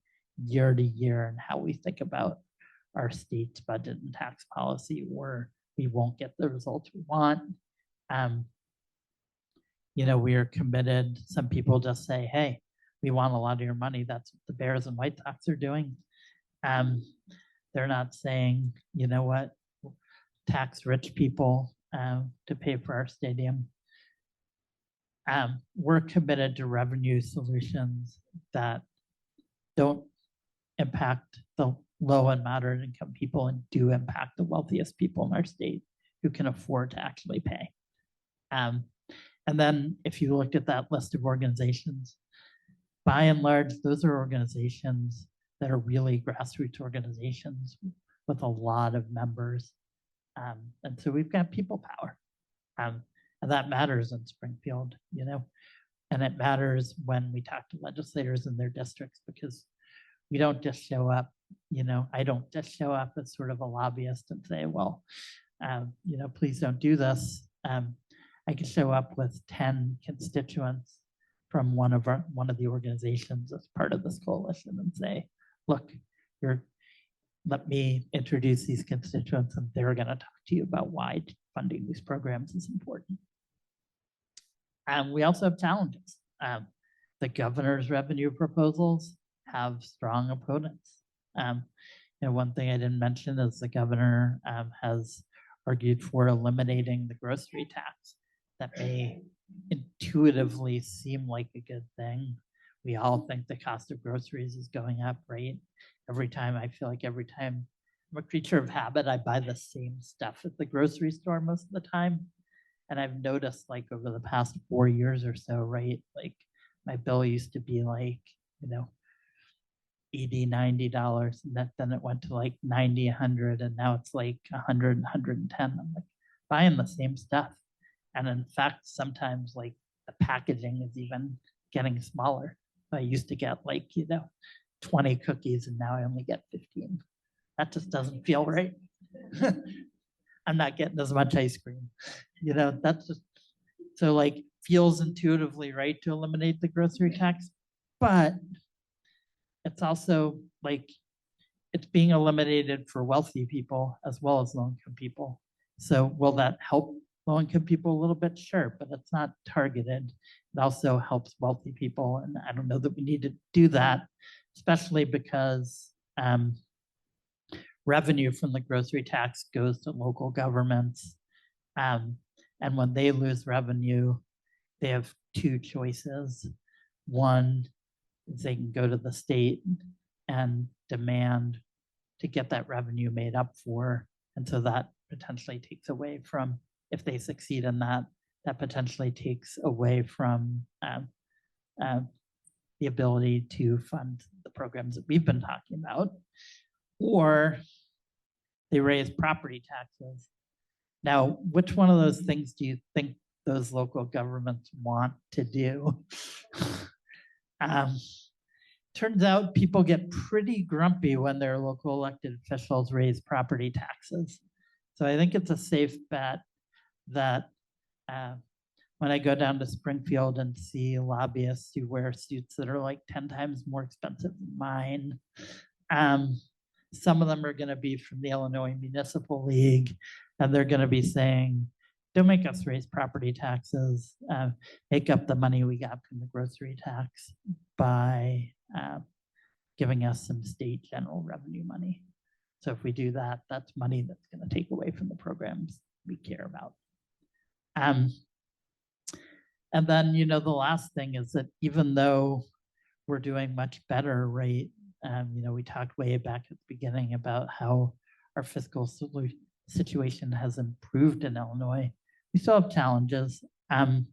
year to year in how we think about our state's budget and tax policy, or we won't get the results we want. We are committed. Some people just say, hey, we want a lot of your money. That's what the Bears and White Sox are doing. They're not saying, you know what, tax rich people to pay for our stadium. We're committed to revenue solutions that don't impact the low and moderate income people and do impact the wealthiest people in our state who can afford to actually pay. And then if you looked at that list of organizations, by and large, those are organizations that are really grassroots organizations with a lot of members. And so we've got people power. And that matters in Springfield, and it matters when we talk to legislators in their districts, because we don't just show up, I don't just show up as sort of a lobbyist and say, well, please don't do this. I can show up with 10 constituents from one of the organizations as part of this coalition and say, look, let me introduce these constituents, and they're going to talk to you about why funding these programs is important. And we also have challenges. The governor's revenue proposals have strong opponents. One thing I didn't mention is the governor has argued for eliminating the grocery tax. That may intuitively seem like a good thing. We all think the cost of groceries is going up, right? I feel like every time I'm a creature of habit, I buy the same stuff at the grocery store most of the time. And I've noticed, like, over the past 4 years or so, right? Like, my bill used to be like, $80, $90, and then it went to like 90, 100, and now it's like 100, 110. I'm like buying the same stuff. And in fact, sometimes like the packaging is even getting smaller. I used to get like, 20 cookies, and now I only get 15. That just doesn't feel right. I'm not getting as much ice cream. That's just, so like, feels intuitively right to eliminate the grocery tax, but it's also like, it's being eliminated for wealthy people as well as low-income people. So will that help low-income people a little bit? Sure, but it's not targeted. It also helps wealthy people, and I don't know that we need to do that, especially because revenue from the grocery tax goes to local governments. And when they lose revenue, they have two choices. One is they can go to the state and demand to get that revenue made up for. And so that potentially takes away from, if they succeed in that, that potentially takes away from the ability to fund the programs that we've been talking about, or they raise property taxes. Now, which one of those things do you think those local governments want to do? Turns out people get pretty grumpy when their local elected officials raise property taxes. So I think it's a safe bet that when I go down to Springfield and see lobbyists who wear suits that are like 10 times more expensive than mine, some of them are going to be from the Illinois Municipal League, and they're going to be saying, don't make us raise property taxes, make up the money we got from the grocery tax by giving us some state general revenue money. So if we do that, that's money that's going to take away from the programs we care about. And then, the last thing is that even though we're doing much better, right? We talked way back at the beginning about how our fiscal situation has improved in Illinois. We still have challenges, and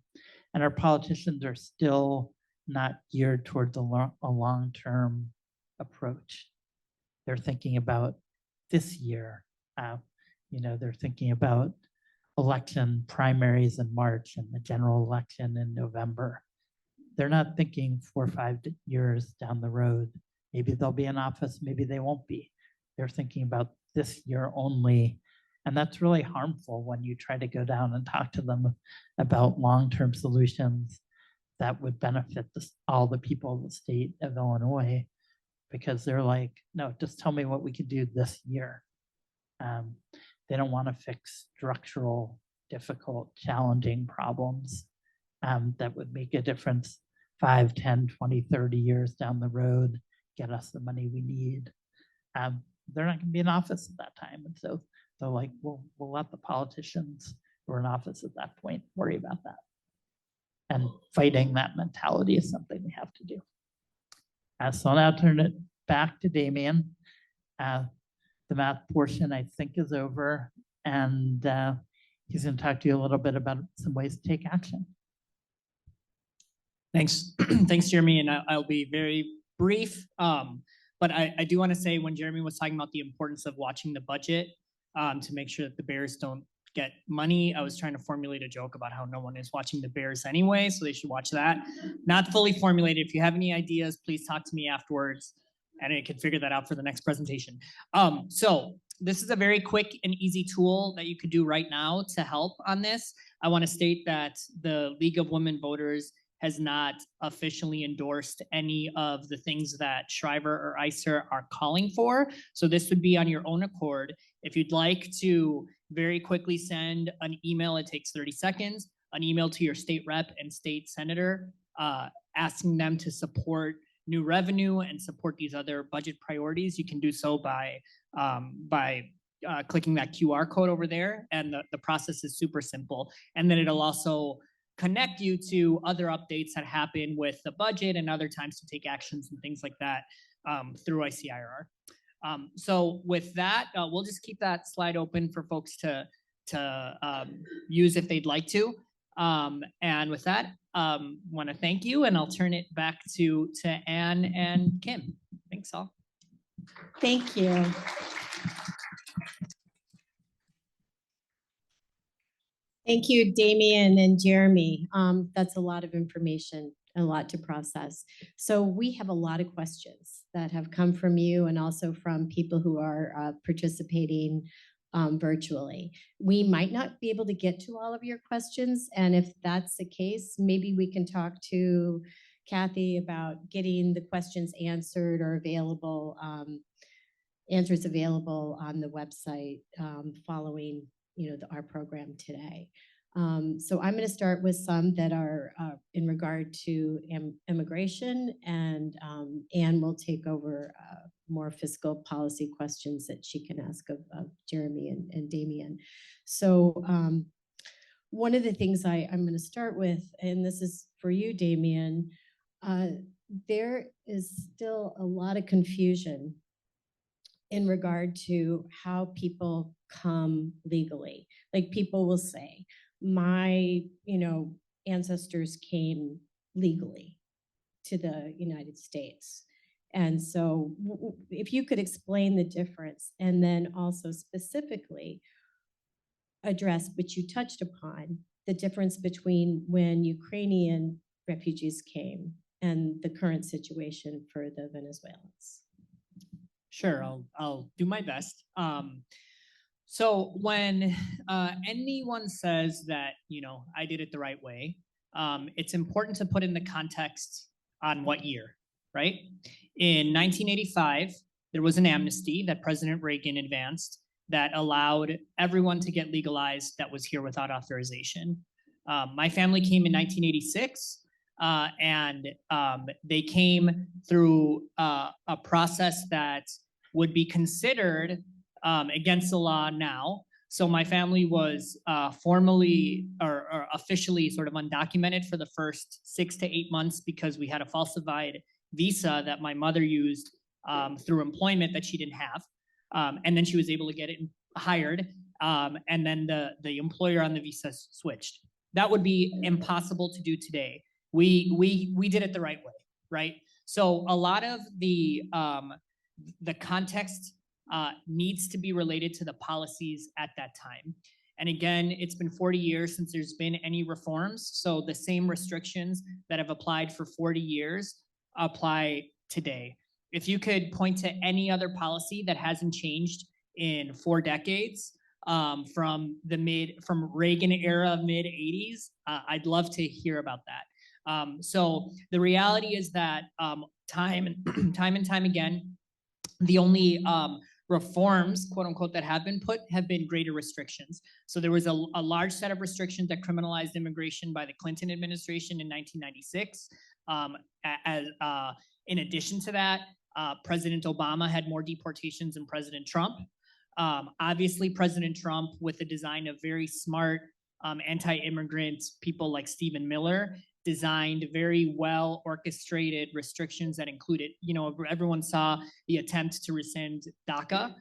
our politicians are still not geared towards a long-term approach. They're thinking about this year. They're thinking about election primaries in March and the general election in November. They're not thinking 4 or 5 years down the road. Maybe they'll be in office, maybe they won't be. They're thinking about this year only. And that's really harmful when you try to go down and talk to them about long-term solutions that would benefit all the people of the state of Illinois, because they're like, no, just tell me what we could do this year. They don't want to fix structural, difficult, challenging problems that would make a difference 5, 10, 20, 30 years down the road, get us the money we need. They're not going to be in office at that time. And so they're like, we'll let the politicians who are in office at that point worry about that. And fighting that mentality is something we have to do. So I'll now turn it back to Demian. The math portion, I think, is over, and he's going to talk to you a little bit about some ways to take action. Thanks, thanks, Jeremy, and I'll be very brief. But I do want to say, when Jeremy was talking about the importance of watching the budget to make sure that the Bears don't get money, I was trying to formulate a joke about how no one is watching the Bears anyway, so they should watch that. Not fully formulated. If you have any ideas, please talk to me afterwards, and I can figure that out for the next presentation. So this is a very quick and easy tool that you could do right now to help on this. I want to state that the League of Women Voters has not officially endorsed any of the things that Shriver or ICER are calling for. So this would be on your own accord. If you'd like to very quickly send an email, it takes 30 seconds, an email to your state rep and state senator, asking them to support new revenue and support these other budget priorities, you can do so by clicking that QR code over there. And the process is super simple. And then it'll also connect you to other updates that happen with the budget and other times to take actions and things like that through ICIRR. So with that, we'll just keep that slide open for folks to use if they'd like to. And with that, want to thank you, and I'll turn it back to Anne and Kim. Thanks all. Thank you. Thank you, Demian and Jeremy. That's a lot of information, a lot to process. So we have a lot of questions that have come from you and also from people who are participating virtually. We might not be able to get to all of your questions, and if that's the case, maybe we can talk to Kathy about getting the questions answered or available, answers available on the website following our program today. So I'm going to start with some that are in regard to immigration, and Anne will take over more fiscal policy questions that she can ask of Jeremy and Demian. So one of the things I'm going to start with, and this is for you, Demian, there is still a lot of confusion in regard to how people come legally. Like, people will say, my, ancestors came legally. to the United States. And so if you could explain the difference, and then also specifically address, which you touched upon, the difference between when Ukrainian refugees came and the current situation for the Venezuelans. Sure, I'll do my best. So when anyone says that, I did it the right way, it's important to put in the context on what year, right? In 1985, there was an amnesty that President Reagan advanced that allowed everyone to get legalized that was here without authorization. My family came in 1986. And they came through a process that would be considered against the law now. So my family was formally or officially sort of undocumented for the first 6 to 8 months because we had a falsified visa that my mother used through employment that she didn't have. And then she was able to get it hired. And then the employer on the visa switched. That would be impossible to do today. We did it the right way, right? So a lot of the context needs to be related to the policies at that time. And again, it's been 40 years since there's been any reforms. So the same restrictions that have applied for 40 years apply today. If you could point to any other policy that hasn't changed in 4 decades, from Reagan era mid 80s, I'd love to hear about that. So the reality is that time and time again, the only reforms, quote unquote, that have been put have been greater restrictions. So there was a large set of restrictions that criminalized immigration by the Clinton administration in 1996. In addition to that, President Obama had more deportations than President Trump. Obviously, President Trump, with the design of very smart anti-immigrant people like Stephen Miller, designed very well orchestrated restrictions that included, everyone saw the attempt to rescind DACA,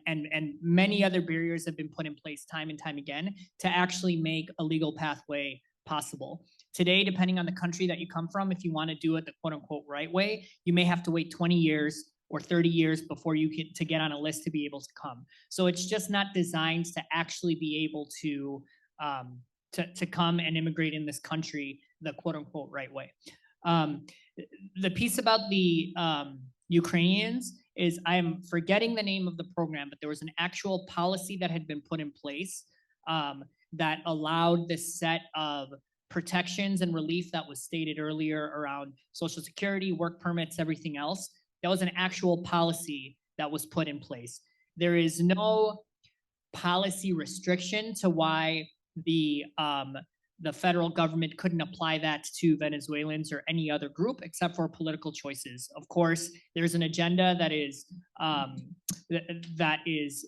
and many other barriers have been put in place time and time again to actually make a legal pathway possible. Today, depending on the country that you come from, if you want to do it the quote unquote right way, you may have to wait 20 years or 30 years before you get on a list to be able to come. So it's just not designed to actually be able to come and immigrate in this country the quote unquote right way. The piece about the Ukrainians is I'm forgetting the name of the program, but there was an actual policy that had been put in place that allowed this set of protections and relief that was stated earlier around Social Security, work permits, everything else. That was an actual policy that was put in place. There is no policy restriction to why the federal government couldn't apply that to Venezuelans or any other group except for political choices. Of course, there's an agenda that is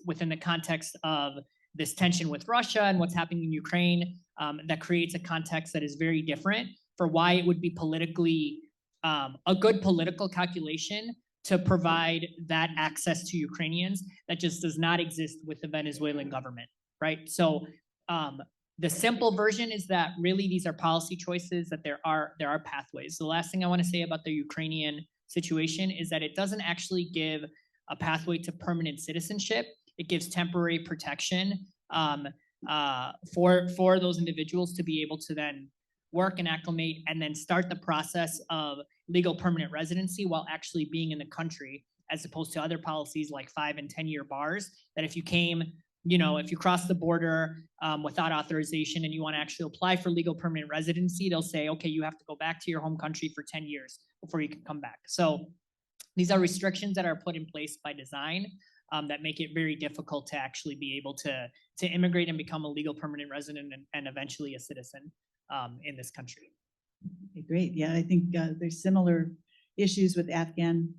within the context of this tension with Russia and what's happening in Ukraine that creates a context that is very different for why it would be politically a good political calculation to provide that access to Ukrainians that just does not exist with the Venezuelan government, right? So the simple version is that really these are policy choices, that there are pathways. The last thing I want to say about the Ukrainian situation is that it doesn't actually give a pathway to permanent citizenship. It gives temporary protection for those individuals to be able to then work and acclimate and then start the process of legal permanent residency while actually being in the country, as opposed to other policies like 5 and 10-year bars that if you came, if you cross the border without authorization and you want to actually apply for legal permanent residency, they'll say, okay, you have to go back to your home country for 10 years before you can come back. So these are restrictions that are put in place by design that make it very difficult to actually be able to immigrate and become a legal permanent resident and eventually a citizen in this country. Okay, great. Yeah, I think there's similar issues with Afghan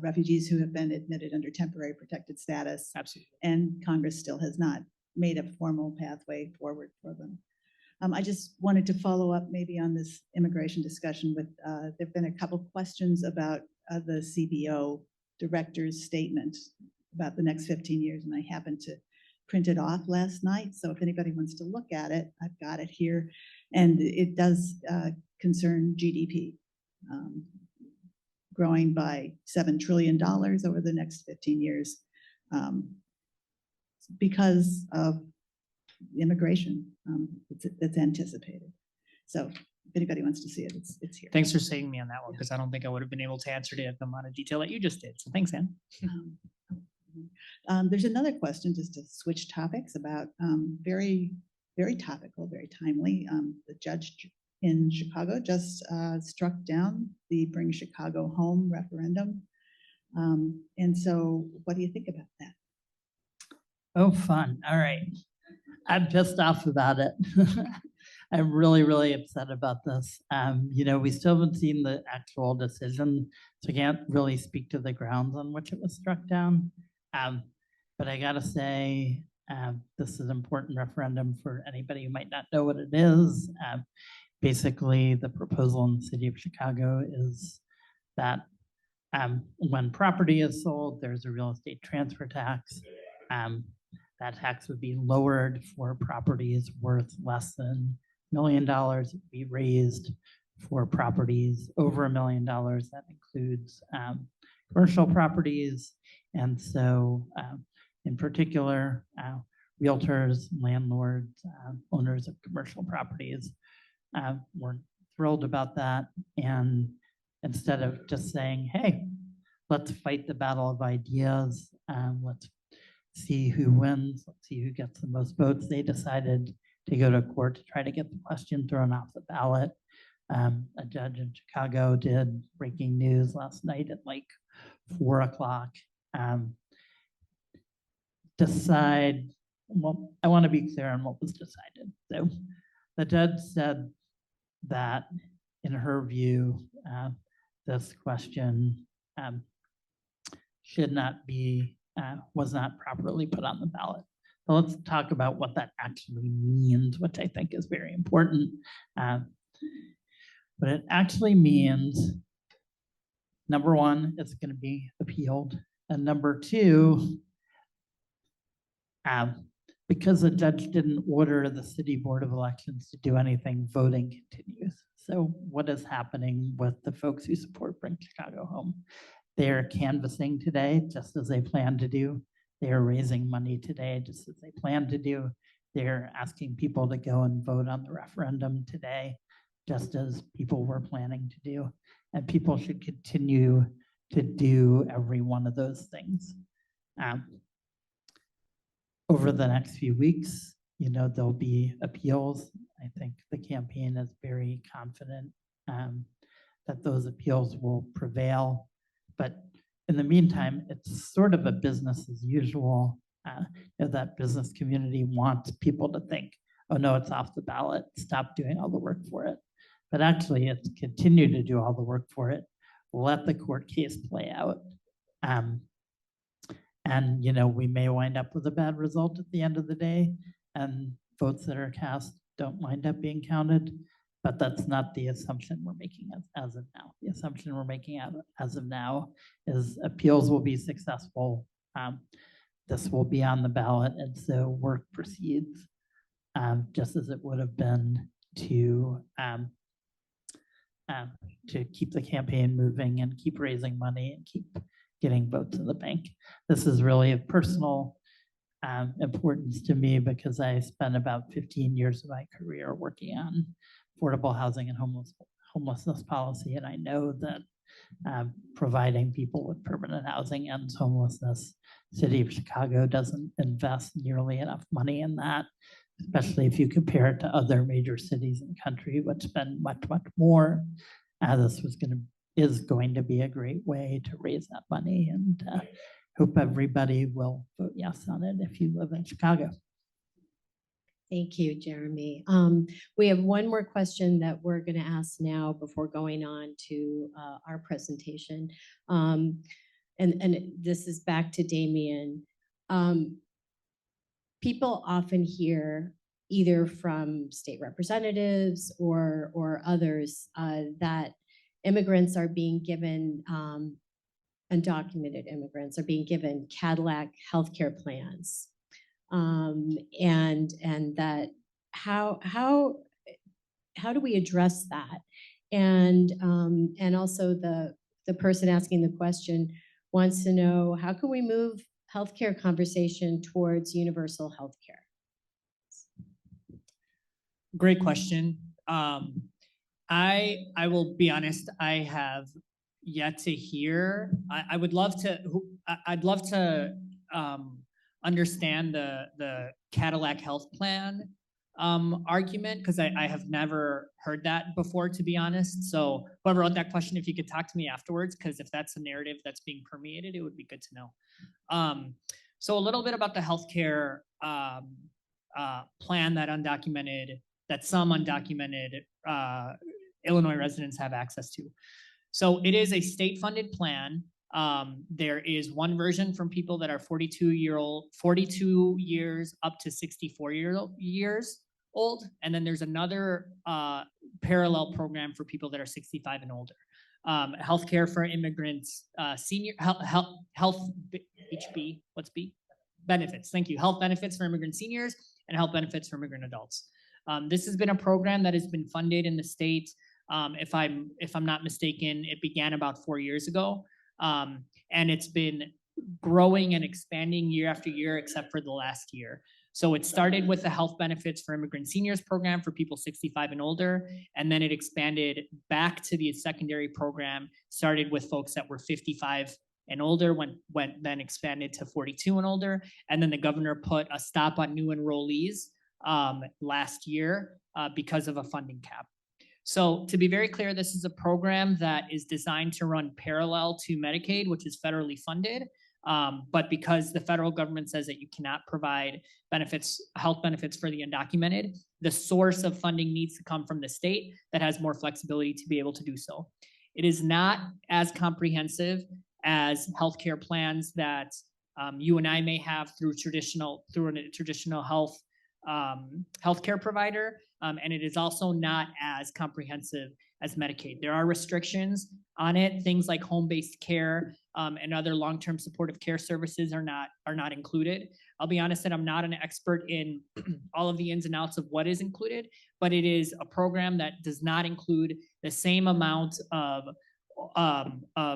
refugees who have been admitted under temporary protected status. Absolutely. And Congress still has not made a formal pathway forward for them. I just wanted to follow up maybe on this immigration discussion with, there've been a couple questions about the CBO director's statement about the next 15 years, and I happened to print it off last night. So if anybody wants to look at it, I've got it here. And it does concern GDP. growing by $7 trillion over the next 15 years because of immigration that's anticipated. So if anybody wants to see it, it's here. Thanks for saving me on that one, because I don't think I would have been able to answer it in the amount of detail that you just did. So thanks, Ann. There's another question, just to switch topics, about very, very topical, very timely. The judge in Chicago just struck down the Bring Chicago Home referendum. And so what do you think about that? Oh, fun. All right. I'm pissed off about it. I'm really, really upset about this. We still haven't seen the actual decision, so I can't really speak to the grounds on which it was struck down. But I gotta say, this is an important referendum for anybody who might not know what it is. Basically, the proposal in the city of Chicago is that when property is sold, there's a real estate transfer tax. That tax would be lowered for properties worth less than $1 million. It would be raised for properties over $1 million. That includes commercial properties. And so in particular, realtors, landlords, owners of commercial properties were thrilled about that. And instead of just saying, hey, let's fight the battle of ideas, let's see who wins, let's see who gets the most votes, they decided to go to court to try to get the question thrown off the ballot. A judge in Chicago did breaking news last night at like 4 o'clock. Well, I want to be clear on what was decided. So the judge said that in her view, this question should not be, was not properly put on the ballot. So let's talk about what that actually means, which I think is very important. What it actually means, number one, it's going to be appealed. And number two, because the judge didn't order the city board of elections to do anything, voting continues. So what is happening with the folks who support Bring Chicago Home? They are canvassing today, just as they plan to do. They are raising money today, just as they plan to do. They're asking people to go and vote on the referendum today, just as people were planning to do. And people should continue to do every one of those things. Over the next few weeks, there'll be appeals. I think the campaign is very confident that those appeals will prevail. But in the meantime, it's sort of a business as usual. That business community wants people to think, oh no, it's off the ballot, stop doing all the work for it. But actually, it's continue to do all the work for it. Let the court case play out. And we may wind up with a bad result at the end of the day, and votes that are cast don't wind up being counted. But that's not the assumption we're making as of now. The assumption we're making as of now is appeals will be successful. This will be on the ballot, and so work proceeds just as it would have been to keep the campaign moving and keep raising money and keep getting votes in the bank. This is really of personal importance to me because I spent about 15 years of my career working on affordable housing and homelessness policy, and I know that providing people with permanent housing ends homelessness. City of Chicago doesn't invest nearly enough money in that, especially if you compare it to other major cities in the country, which spend much, much more. This is going to be a great way to raise that money, and hope everybody will vote yes on it if you live in Chicago. Thank you, Jeremy. We have one more question that we're going to ask now before going on to our presentation. And this is back to Demian. People often hear either from state representatives or others that immigrants are being given, undocumented immigrants are being given Cadillac healthcare plans. And that how do we address that? And also the person asking the question wants to know, how can we move healthcare conversation towards universal healthcare? Great question. I will be honest, I have yet to hear. I would love to. I'd love to understand the Cadillac Health Plan argument, because I have never heard that before, to be honest. So whoever wrote that question, if you could talk to me afterwards, because if that's a narrative that's being permeated, it would be good to know. So a little bit about the healthcare plan that some undocumented Illinois residents have access to. So it is a state-funded plan. There is one version from people that are 42 years up to 64 years old, and then there's another parallel program for people that are 65 and older. Healthcare for immigrants, senior health HB, what's B? Benefits. Thank you. Health benefits for immigrant seniors and health benefits for immigrant adults. This has been a program that has been funded in the state. If I'm not mistaken, it began about 4 years ago, and it's been growing and expanding year after year, except for the last year. So it started with the health benefits for immigrant seniors program for people 65 and older, and then it expanded back to the secondary program. Started with folks that were 55 and older, then expanded to 42 and older, and then the governor put a stop on new enrollees last year because of a funding cap. So to be very clear, this is a program that is designed to run parallel to Medicaid, which is federally funded. But because the federal government says that you cannot provide health benefits for the undocumented, the source of funding needs to come from the state that has more flexibility to be able to do so. It is not as comprehensive as healthcare plans that you and I may have through a traditional healthcare provider, and it is also not as comprehensive as Medicaid. There are restrictions on it. Things like home-based care and other long-term supportive care services are not included. I'll be honest that I'm not an expert in all of the ins and outs of what is included, but it is a program that does not include the same amount of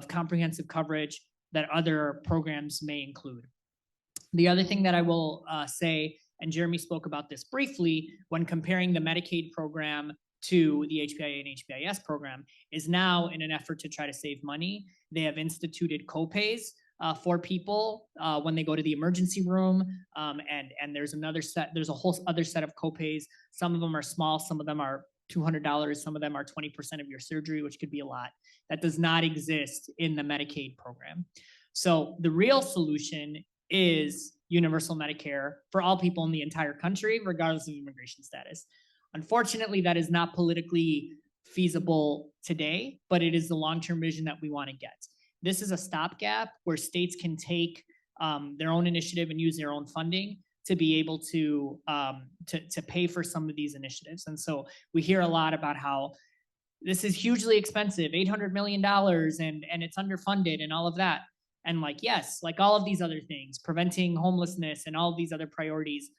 comprehensive coverage that other programs may include. The other thing that I will say, and Jeremy spoke about this briefly, when comparing the Medicaid program to the HPIA and HPIS program, is now in an effort to try to save money, they have instituted co-pays for people when they go to the emergency room, and there's a whole other set of co-pays. Some of them are small, some of them are $200, some of them are 20% of your surgery, which could be a lot. That does not exist in the Medicaid program. So the real solution is universal Medicare for all people in the entire country, regardless of immigration status. Unfortunately, that is not politically feasible today, but it is the long-term vision that we want to get. This is a stopgap where states can take their own initiative and use their own funding to be able to pay for some of these initiatives. And so we hear a lot about how this is hugely expensive, $800 million, and it's underfunded and all of that. And yes, like all of these other things, preventing homelessness and all of these other priorities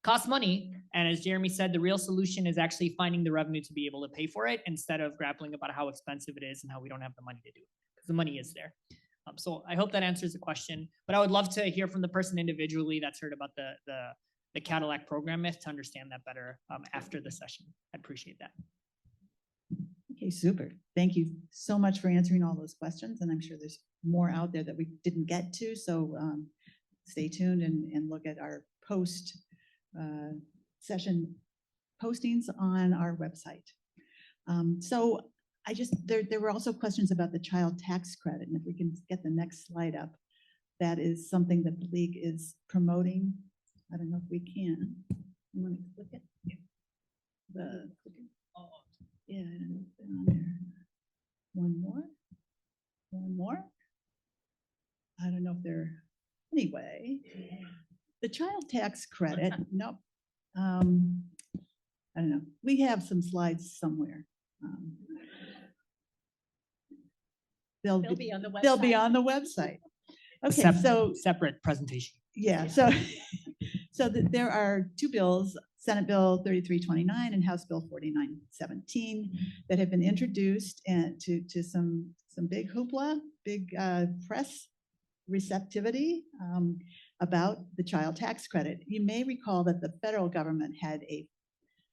cost money. And as Jeremy said, the real solution is actually finding the revenue to be able to pay for it instead of grappling about how expensive it is and how we don't have the money to do it, because the money is there. So I hope that answers the question, but I would love to hear from the person individually that's heard about the Cadillac program myth to understand that better after the session. I'd appreciate that. Okay, super. Thank you so much for answering all those questions. And I'm sure there's more out there that we didn't get to. So stay tuned and look at our post session postings on our website. So there were also questions about the child tax credit. And if we can get the next slide up, that is something that the league is promoting. I don't know if we can. You want to click it? Yeah, I don't know if they're on there. One more. I don't know if they're, anyway, the child tax credit, nope. I don't know. We have some slides somewhere. They'll be on the website. They'll be on the website. Okay, so separate presentation. Yeah, so there are two bills Senate Bill 3329 and House Bill 4917 that have been introduced and to some big hoopla, big press receptivity about the child tax credit. You may recall that the federal government had a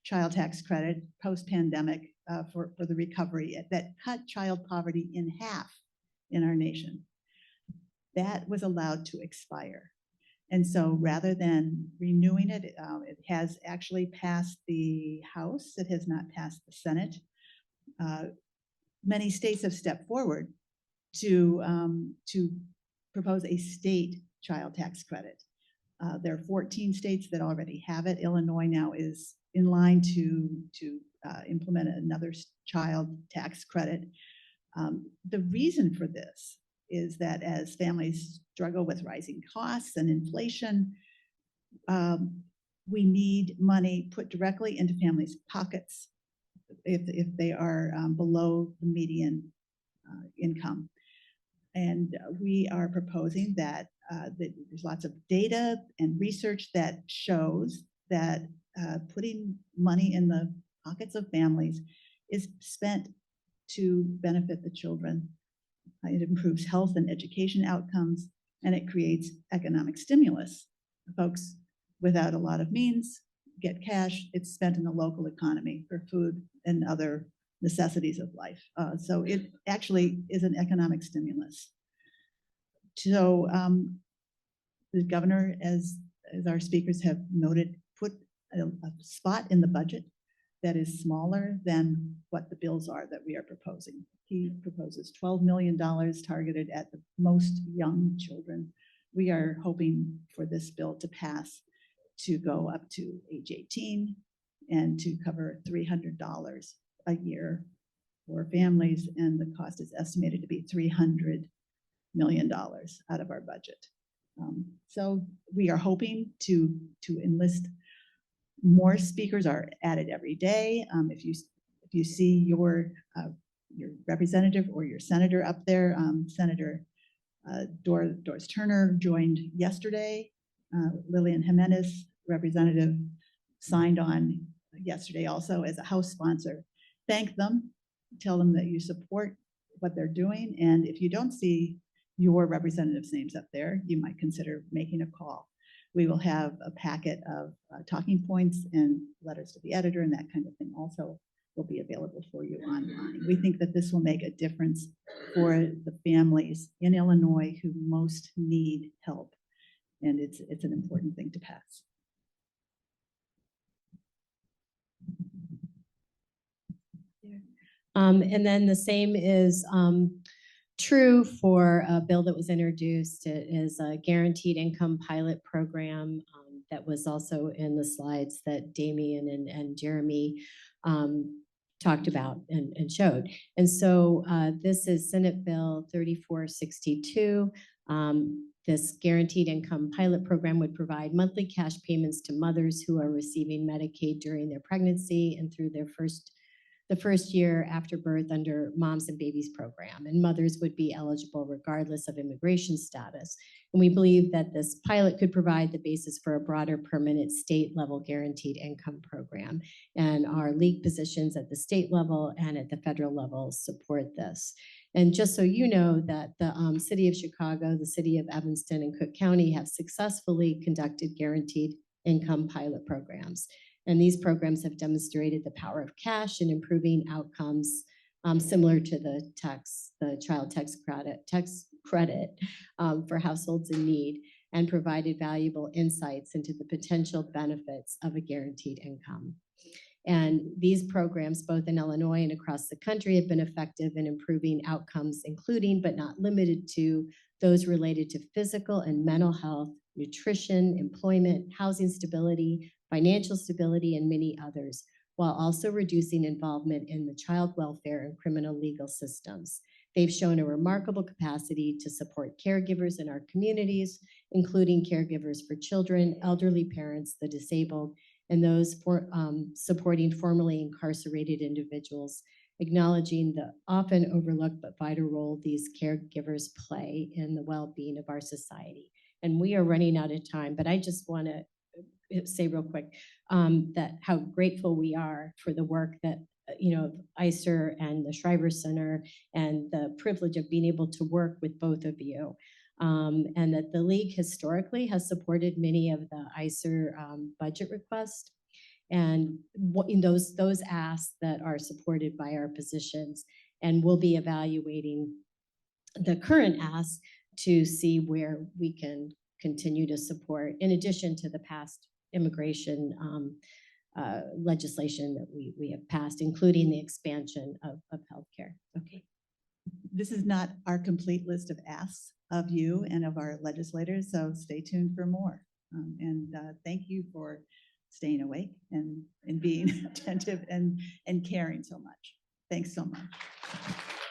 child tax credit post-pandemic for the recovery that cut child poverty in half in our nation. That was allowed to expire. And so rather than renewing it, it has actually passed the House. It has not passed the Senate. Many states have stepped forward to propose a state child tax credit. There are 14 states that already have it. Illinois now is in line to implement another child tax credit. The reason for this is that as families struggle with rising costs and inflation, we need money put directly into families' pockets if they are below the median income. And we are proposing that there's lots of data and research that shows that putting money in the pockets of families is spent to benefit the children. It improves health and education outcomes, and it creates economic stimulus. Folks without a lot of means get cash. It's spent in the local economy for food and other necessities of life. So it actually is an economic stimulus. So the governor, as our speakers have noted, put a spot in the budget that is smaller than what the bills are that we are proposing. He proposes $12 million targeted at the most young children. We are hoping for this bill to pass to go up to age 18 and to cover $300 a year for families, and the cost is estimated to be $300 million out of our budget. So we are hoping to enlist more speakers. Are added every day. If you see your representative or your senator up there, Senator Doris Turner joined yesterday. Lillian Jimenez, representative, signed on yesterday also as a House sponsor. Thank them, tell them that you support what they're doing, and if you don't see your representatives' names up there, you might consider making a call. We will have a packet of talking points and letters to the editor and that kind of thing also will be available for you online. We think that this will make a difference for the families in Illinois who most need help, and it's an important thing to pass. And then the same is true for a bill that was introduced. It is a guaranteed income pilot program that was also in the slides that Demian and Jeremy talked about and showed. And so this is Senate Bill 3462. This guaranteed income pilot program would provide monthly cash payments to mothers who are receiving Medicaid during their pregnancy and through the first year after birth under Moms and Babies program, and mothers would be eligible regardless of immigration status. And we believe that this pilot could provide the basis for a broader permanent state level guaranteed income program. And our league positions at the state level and at the federal level support this. And just so you know that the city of Chicago, the city of Evanston, and Cook County have successfully conducted guaranteed income pilot programs. And these programs have demonstrated the power of cash in improving outcomes similar to the child tax credit for households in need, and provided valuable insights into the potential benefits of a guaranteed income. And these programs, both in Illinois and across the country, have been effective in improving outcomes, including but not limited to those related to physical and mental health, nutrition, employment, housing stability, financial stability, and many others, while also reducing involvement in the child welfare and criminal legal systems. They've shown a remarkable capacity to support caregivers in our communities, including caregivers for children, elderly parents, the disabled, and those supporting formerly incarcerated individuals, acknowledging the often overlooked but vital role these caregivers play in the well-being of our society. And we are running out of time, but I just want to say real quick, that how grateful we are for the work that, ICER and the Shriver Center and the privilege of being able to work with both of you. And that the league historically has supported many of the ICER budget requests and what in those asks that are supported by our positions. And we'll be evaluating the current asks to see where we can continue to support, in addition to the past immigration legislation that we have passed, including the expansion of healthcare. Okay. This is not our complete list of asks of you and of our legislators, so stay tuned for more. And thank you for staying awake and being attentive and caring so much. Thanks so much.